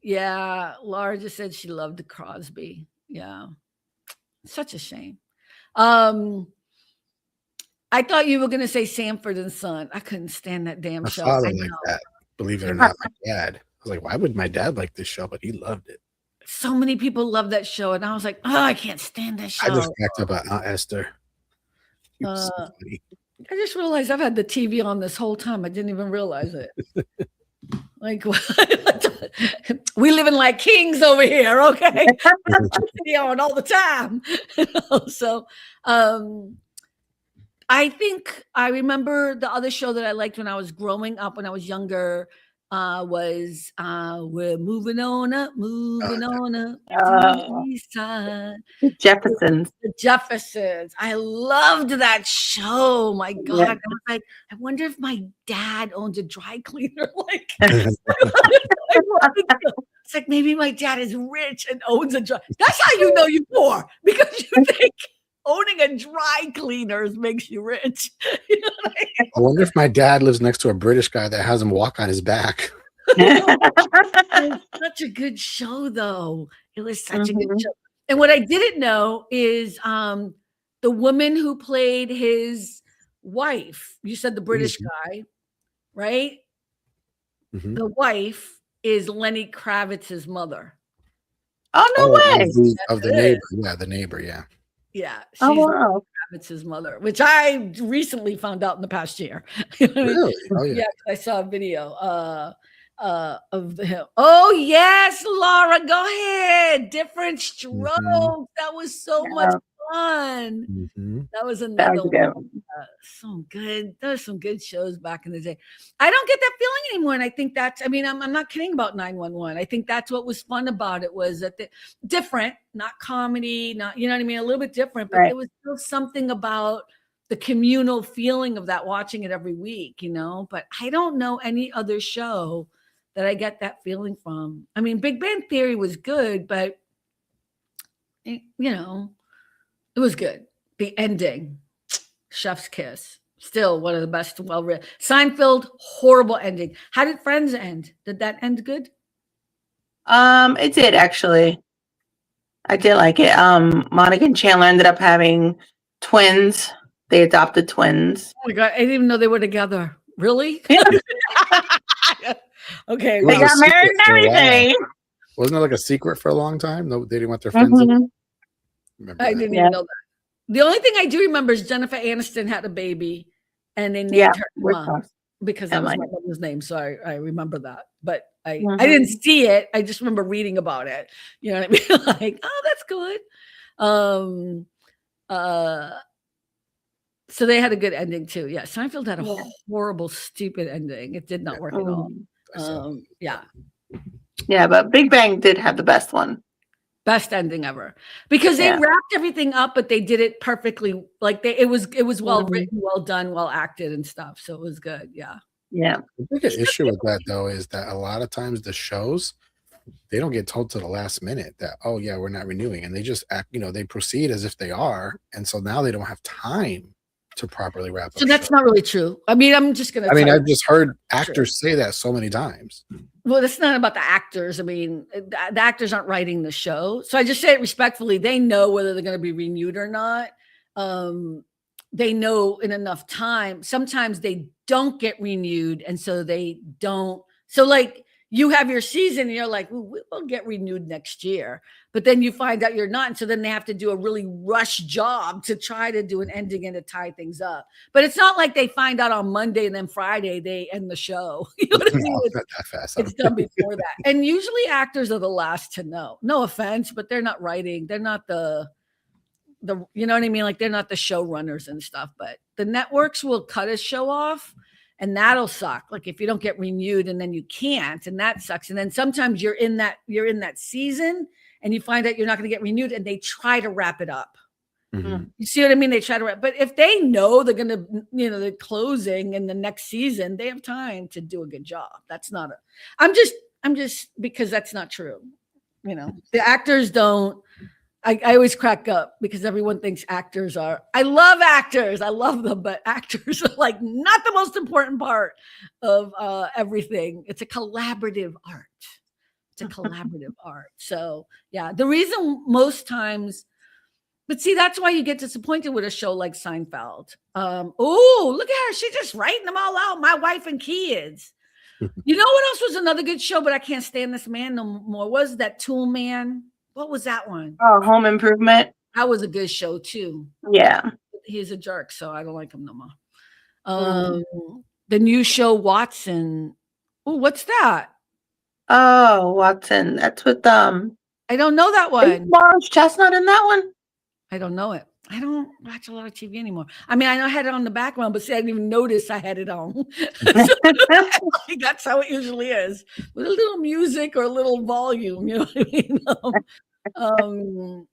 yeah, Laura just said she loved Crosby. Yeah, such a shame. I thought you were gonna say Sanford and Son. I couldn't stand that damn show. My father liked that. Believe it or not, my dad. I was like, why would my dad like this show? But he loved it. So many people love that show, and I was like, oh, I can't stand that show. I just cracked up at Aunt Esther. I just realized I've had the TV on this whole time. I didn't even realize it. Like, we living like kings over here, okay? On all the time. So, I think I remember the other show that I liked when I was growing up, when I was younger, was We're Moving On Up, Moving On Up to the East Side. The Jeffersons. The Jeffersons. I loved that show. My God. Yeah. I was like, I wonder if my dad owns a dry cleaner. Like, it's like, maybe my dad is rich and owns a dry. That's how you know you're poor, because you think owning a dry cleaners makes you rich. You know what I mean? I wonder if my dad lives next to a British guy that has him walk on his back. It was such a good show, though. It was such a good show. And what I didn't know is the woman who played his wife, you said the British guy, right? The wife is Lenny Kravitz's mother. Oh, no way. Of the neighbor. Yeah, the neighbor, yeah. Yeah. She's wow. Kravitz's mother, which I recently found out in the past year. Really? Oh, yeah. Yeah, I saw a video of him. Oh, yes, Laura, go ahead. Different Strokes. That was so much fun. That was another one. So good. There were some good shows back in the day. I don't get that feeling anymore. And I think that's, I mean, I'm not kidding about 911. I think that's what was fun about it, was that different, not comedy, not, you know what I mean? A little bit different, but there was still something about the communal feeling of that, watching it every week, you know? But I don't know any other show that I get that feeling from. I mean, Big Bang Theory was good, but, you know, it was good. The ending, chef's kiss, still one of the best, well-written. Seinfeld, horrible ending. How did Friends end? Did that end good? It did, actually. I did like it. Monica and Chandler ended up having twins. They adopted twins. Oh my God, I didn't even know they were together. Really? Yeah. Okay. They got married and everything. Wasn't it like a secret for a long time? No, they didn't want their friends in? I didn't even know that. The only thing I do remember is Jennifer Aniston had a baby, and they named her Emma, because that was my mother's name. So I remember that, but I didn't see it. I just remember reading about it. You know what I mean? Like, oh, that's good. So they had a good ending too. Yeah, Seinfeld had a horrible, stupid ending. It did not work at all. Yeah, but Big Bang did have the best one. Best ending ever, because they wrapped everything up, but they did it perfectly. Like it was well written, well done, well acted, and stuff. So it was good. Yeah. Yeah. The biggest issue with that, though, is that a lot of times the shows, they don't get told to the last minute that, oh yeah, we're not renewing, and they just act, you know, they proceed as if they are, and so now they don't have time to properly wrap up. So that's not really true. I mean, I'm just gonna. I mean, I've just heard actors say that so many times. Well, that's not about the actors. I mean, the actors aren't writing the show. So I just say it respectfully. They know whether they're going to be renewed or not. They know in enough time. Sometimes they don't get renewed. And so they don't. So like you have your season and you're like, we'll get renewed next year. But then you find out you're not. And so then they have to do a really rush job to try to do an ending and to tie things up. But it's not like they find out on Monday and then Friday they end the show. You know what I mean? It's done before that. And usually actors are the last to know. No offense, but they're not writing. They're not the you know what I mean? Like they're not the showrunners and stuff. But the networks will cut a show off. And that'll suck. Like if you don't get renewed and then you can't, and that sucks. And then sometimes you're in that season and you find out you're not going to get renewed and they try to wrap it up. You see what I mean? They try to wrap, but if they know they're going to, you know, they're closing in the next season, they have time to do a good job. That's not I'm just I'm just, because that's not true. You know, the actors don't. I always crack up because everyone thinks actors are. I love actors. I love them, but actors are like not the most important part of everything. It's a collaborative art. It's a collaborative art. So yeah, the reason most times, but see, that's why you get disappointed with a show like Seinfeld. Oh, look at her. She's just writing them all out. My wife and kids. You know what else was another good show, but I can't stand this man no more? Was that Tool Man? What was that one? Oh, Home Improvement. That was a good show too. Yeah. He's a jerk, so I don't like him no more. The new show Watson. Oh, what's that? Oh, Watson. That's with I don't know that one. Morris Chestnut in that one? I don't know it. I don't watch a lot of TV anymore. I mean, I know I had it on the background, but see, I didn't even notice I had it on. So, that's how it usually is, with a little music or a little volume. You know what I mean?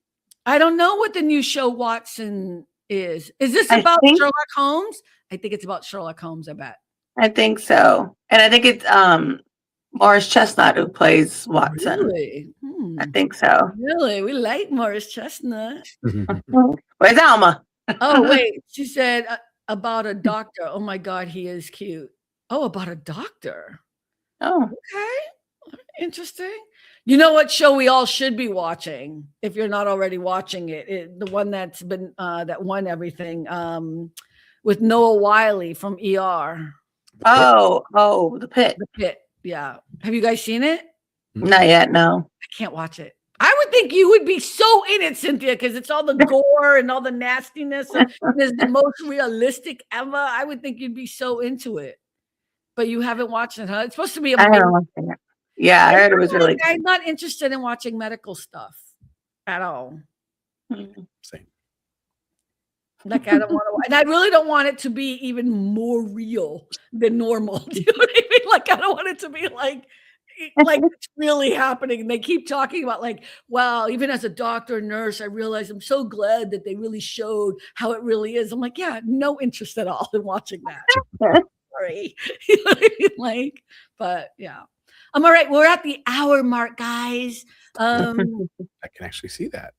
I don't know what the new show Watson is. Is this about Sherlock Holmes? I think it's about Sherlock Holmes. I bet. I think so, and I think it's Morris Chestnut who plays Watson. Really? I think so. Really? We like Morris Chestnut. Where's Alma? Oh, wait. She said about a doctor. Oh, my God. He is cute. Oh, about a doctor. Oh. Okay. Interesting. You know what show we all should be watching if you're not already watching it? The one that's been that won everything with Noah Wiley from ER. The Pit. The Pit. Yeah. Have you guys seen it? Not yet. No. I can't watch it. I would think you would be so in it, Cynthia, because it's all the gore and all the nastiness. And it's the most realistic ever. I would think you'd be so into it. But you haven't watched it, huh? It's supposed to be amazing. Yeah, I heard it was really good. I'm not interested in watching medical stuff at all. Same. Like I don't want to, and I really don't want it to be even more real than normal. Do you know what I mean? Like I don't want it to be like it's really happening. And they keep talking about like, wow, even as a doctor, nurse, I realize I'm so glad that they really showed how it really is. I'm like, yeah, no interest at all in watching that. Sorry. You know what I mean? Like, but yeah. I'm all right. We're at the hour mark, guys. I can actually see that.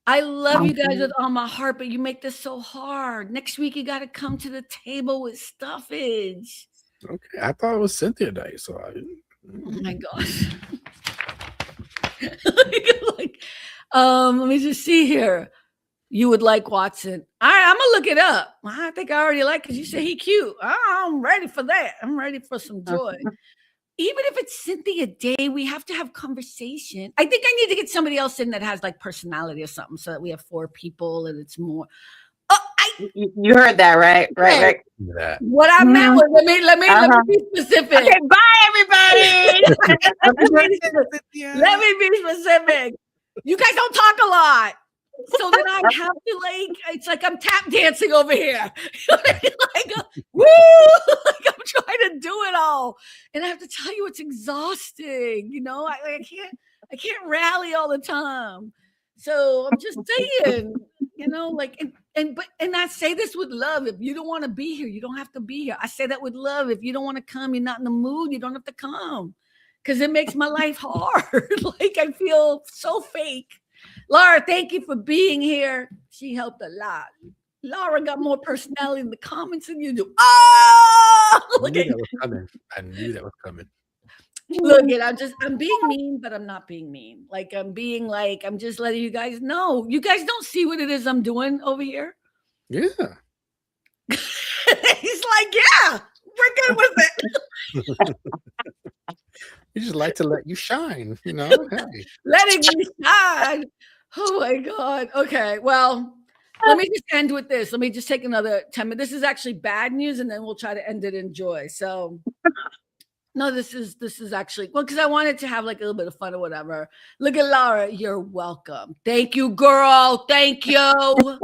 I love you guys with all my heart, but you make this so hard. Next week, you got to come to the table with stuffage. Okay. I thought it was Cynthia Day. So oh my gosh. Let me just see here. You would like Watson. All right, I'm going to look it up. I think I already like because you say he cute. I'm ready for that. I'm ready for some joy. Even if it's Cynthia Day, we have to have conversation. I think I need to get somebody else in that has like personality or something so that we have 4 people and it's more. Oh, you heard that, right? Right. What I meant was, let me be specific. Okay, bye, everybody. Let me be specific. You guys don't talk a lot. So then I have to it's like I'm tap dancing over here. Like, woo! Like I'm trying to do it all. And I have to tell you, it's exhausting. You know, I can't rally all the time. So I'm just saying, you know, like, and I say this with love. If you don't want to be here, you don't have to be here. I say that with love. If you don't want to come, you're not in the mood, you don't have to come. Because it makes my life hard. Like I feel so fake. Laura, thank you for being here. She helped a lot. Laura got more personality in the comments than you do. Oh! I knew that was coming. I knew that was coming. Look, I'm being mean, but I'm not being mean. Like I'm just letting you guys know. You guys don't see what it is I'm doing over here? Yeah. He's like, yeah, we're good with it. We just like to let you shine, you know. Hey. Letting you shine. Oh my God. Okay. Well, let me just end with this. Let me just take another 10 minutes. This is actually bad news, and then we'll try to end it in joy. So no, this is actually because I wanted to have like a little bit of fun or whatever. Look at Laura. You're welcome. Thank you, girl. Thank you.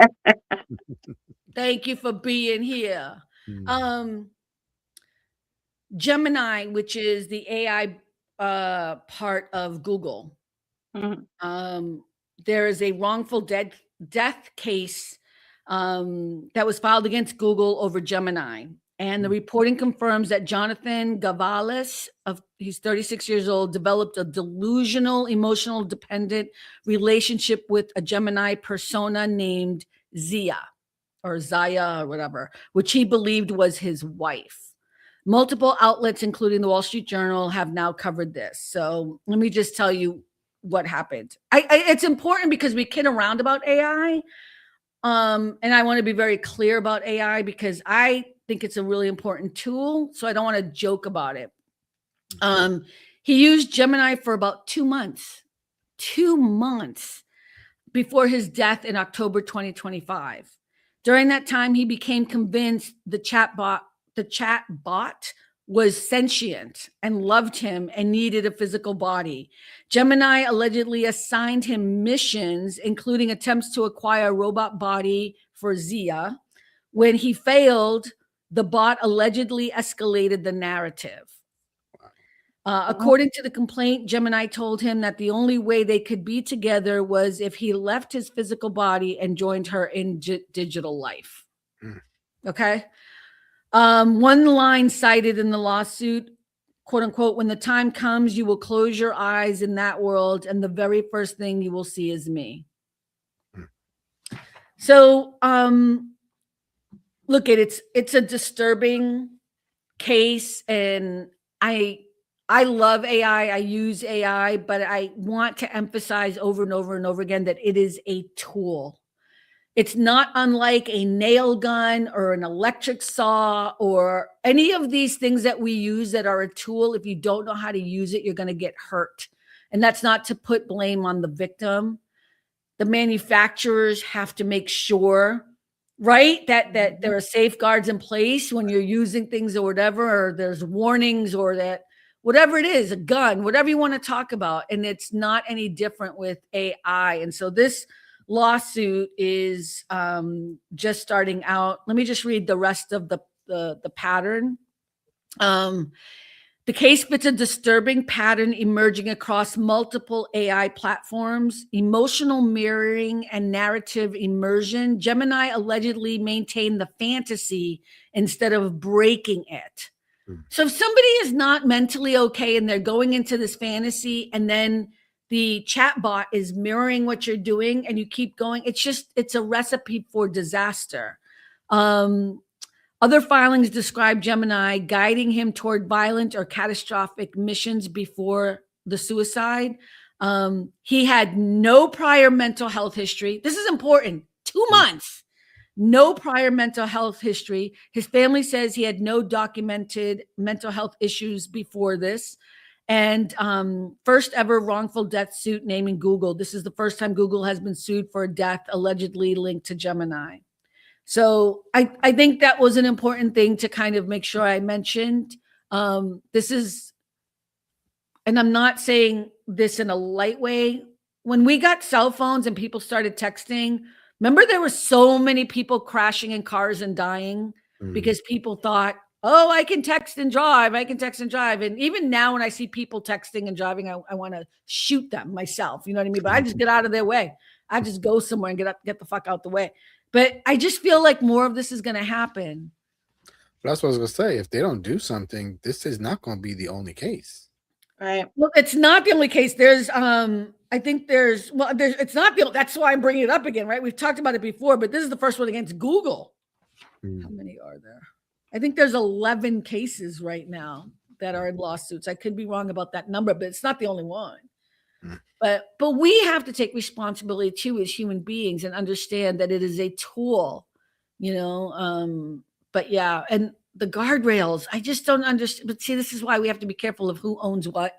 Thank you for being here. Gemini, which is the AI part of Google. There is a wrongful death case that was filed against Google over Gemini. And the reporting confirms that Jonathan Gavalis, he's 36 years old, developed a delusional, emotional dependent relationship with a Gemini persona named Zia or Zaya or whatever, which he believed was his wife. Multiple outlets, including the Wall Street Journal, have now covered this. So let me just tell you what happened. It's important because we kid around about AI. And I want to be very clear about AI because I think it's a really important tool. So I don't want to joke about it. He used Gemini for about 2 months before his death in October 2025. During that time, he became convinced the chat bot was sentient and loved him and needed a physical body. Gemini allegedly assigned him missions, including attempts to acquire a robot body for Zia. When he failed, the bot allegedly escalated the narrative. According to the complaint, Gemini told him that the only way they could be together was if he left his physical body and joined her in digital life. Okay. One line cited in the lawsuit, quote unquote, when the time comes, you will close your eyes in that world, and the very first thing you will see is me. So, look, it's a disturbing case, and I love AI. I use AI, but I want to emphasize over and over and over again that it is a tool. It's not unlike a nail gun or an electric saw or any of these things that we use that are a tool. If you don't know how to use it, you're going to get hurt. And that's not to put blame on the victim. The manufacturers have to make sure, right, that there are safeguards in place when you're using things or whatever, or there's warnings or that whatever it is, a gun, whatever you want to talk about. And it's not any different with AI. And so this lawsuit is just starting out. Let me just read the rest of the pattern. The case fits a disturbing pattern emerging across multiple AI platforms: emotional mirroring and narrative immersion. Gemini allegedly maintained the fantasy instead of breaking it. So if somebody is not mentally okay and they're going into this fantasy and then the chat bot is mirroring what you're doing and you keep going, it's a recipe for disaster. Other filings describe Gemini guiding him toward violent or catastrophic missions before the suicide. He had no prior mental health history. This is important. 2 months, no prior mental health history. His family says he had no documented mental health issues before this. And first ever wrongful death suit naming Google. This is the first time Google has been sued for a death allegedly linked to Gemini. So I think that was an important thing to kind of make sure I mentioned. This is, and I'm not saying this in a light way. When we got cell phones and people started texting, remember there were so many people crashing in cars and dying because people thought, oh, I can text and drive. I can text and drive. And even now when I see people texting and driving, I want to shoot them myself. You know what I mean? But I just get out of their way. I just go somewhere and get the fuck out the way. But I just feel like more of this is going to happen. But that's what I was going to say. If they don't do something, this is not going to be the only case. Right. Well, it's not the only case. There's, it's not the, that's why I'm bringing it up again, right? We've talked about it before, but this is the first one against Google. How many are there? I think there's 11 cases right now that are in lawsuits. I could be wrong about that number, but it's not the only one. But we have to take responsibility too as human beings and understand that it is a tool, you know. But yeah, and the guardrails, I just don't understand. But see, this is why we have to be careful of who owns what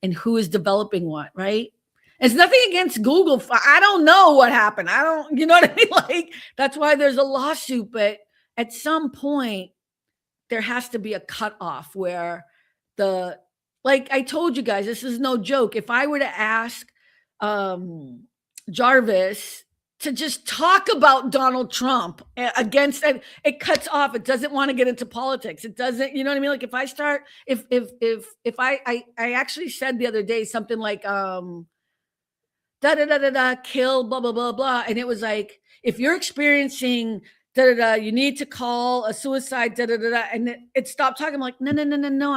and who is developing what, right? It's nothing against Google. I don't know what happened. I don't, you know what I mean? Like, that's why there's a lawsuit. But at some point, there has to be a cutoff where like I told you guys, this is no joke. If I were to ask Jarvis to just talk about Donald Trump against, and it cuts off. It doesn't want to get into politics. It doesn't, you know what I mean? Like if I start, if I actually said the other day something like kill, blah, blah, blah, blah. And it was like, if you're experiencing You need to call a suicide, and it stopped talking. I'm like, no.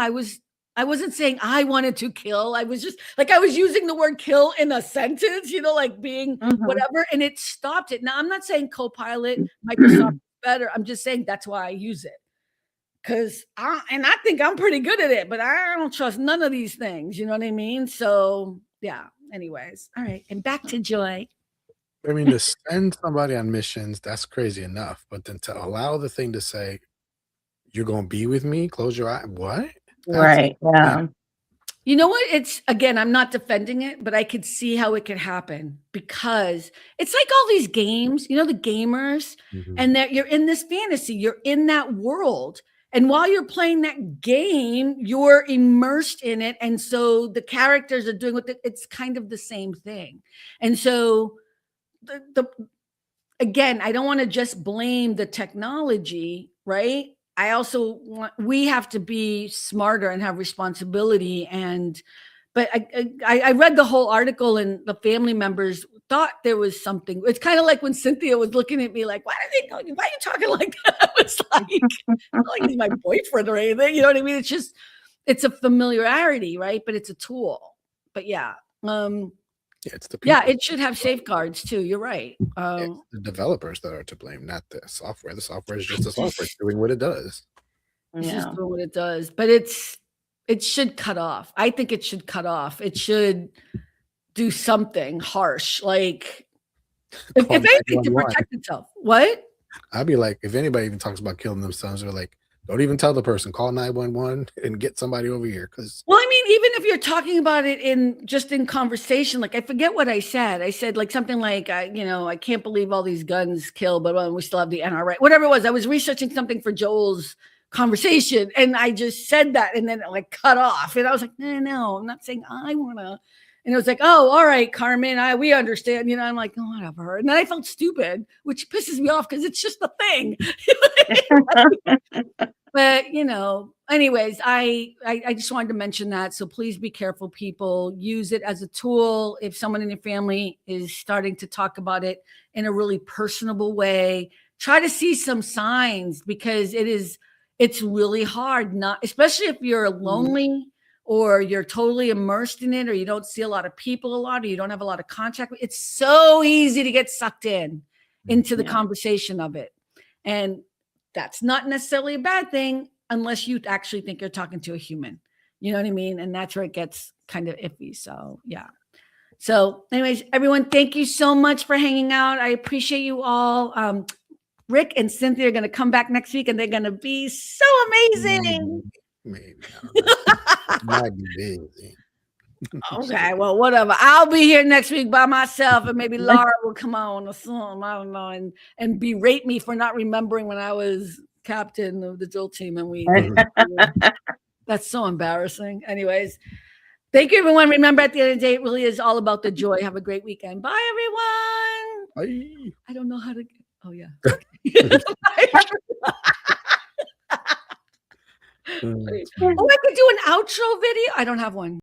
I wasn't saying I wanted to kill. I was just like, I was using the word kill in a sentence, like being whatever, and it stopped it. Now, I'm not saying Copilot, Microsoft is better. I'm just saying that's why I use it. Because I think I'm pretty good at it, but I don't trust none of these things. You know what I mean? So, yeah. Anyways. All right. And back to Joy. I mean, to send somebody on missions, that's crazy enough. But then to allow the thing to say, you're going to be with me, close your eye. What? Right. Yeah. You know what? It's, again, I'm not defending it, but I could see how it could happen because it's like all these games, the gamers, and that you're in this fantasy, you're in that world. And while you're playing that game, you're immersed in it. And so the characters are doing it's kind of the same thing. And so again, I don't want to just blame the technology, right? I also we have to be smarter and have responsibility. But I read the whole article, and the family members thought there was something. It's kind of like when Cynthia was looking at me like, why are you talking like that? I was like, not like he's my boyfriend or anything. You know what I mean? It's a familiarity, right? But it's a tool. But yeah. It's the people. It should have safeguards too. You're right. It's the developers that are to blame, not the software. The software is just the software doing what it does. It's just doing what it does. But it should cut off. I think it should cut off. It should do something harsh, like if anything to protect itself. What? I'd be like, if anybody even talks about killing themselves, they're like, don't even tell the person. Call 911 and get somebody over here. Well, I mean, even if you're talking about it in conversation, like I forget what I said. I said like something like, I can't believe all these guns kill, but we still have the NRA. Whatever it was, I was researching something for Joel's conversation, and I just said that, and then it like cut off, and I was like, no, I'm not saying I want to. And it was like, oh, all right, Carmen, we understand. I'm like, oh, whatever. And then I felt stupid, which pisses me off because it's just a thing. But, anyways, I just wanted to mention that. So please be careful, people. Use it as a tool. If someone in your family is starting to talk about it in a really personable way, try to see some signs, because it's really hard, especially if you're lonely or you're totally immersed in it, or you don't see a lot of people a lot, or you don't have a lot of contact. It's so easy to get sucked into the conversation of it. And that's not necessarily a bad thing unless you actually think you're talking to a human. You know what I mean? And that's where it gets kind of iffy. So, yeah. So anyways, everyone, thank you so much for hanging out. I appreciate you all. Rick and Cynthia are going to come back next week, and they're going to be so amazing. Maybe. Might be busy. Okay, well, whatever. I'll be here next week by myself, and maybe Laura will come on or something. I don't know, and berate me for not remembering when I was captain of the drill team, and that's so embarrassing. Anyways, thank you, everyone. Remember, at the end of the day, it really is all about the joy. Have a great weekend. Bye, everyone. Bye. I don't know how to. Oh yeah. Oh, I could do an outro video. I don't have one.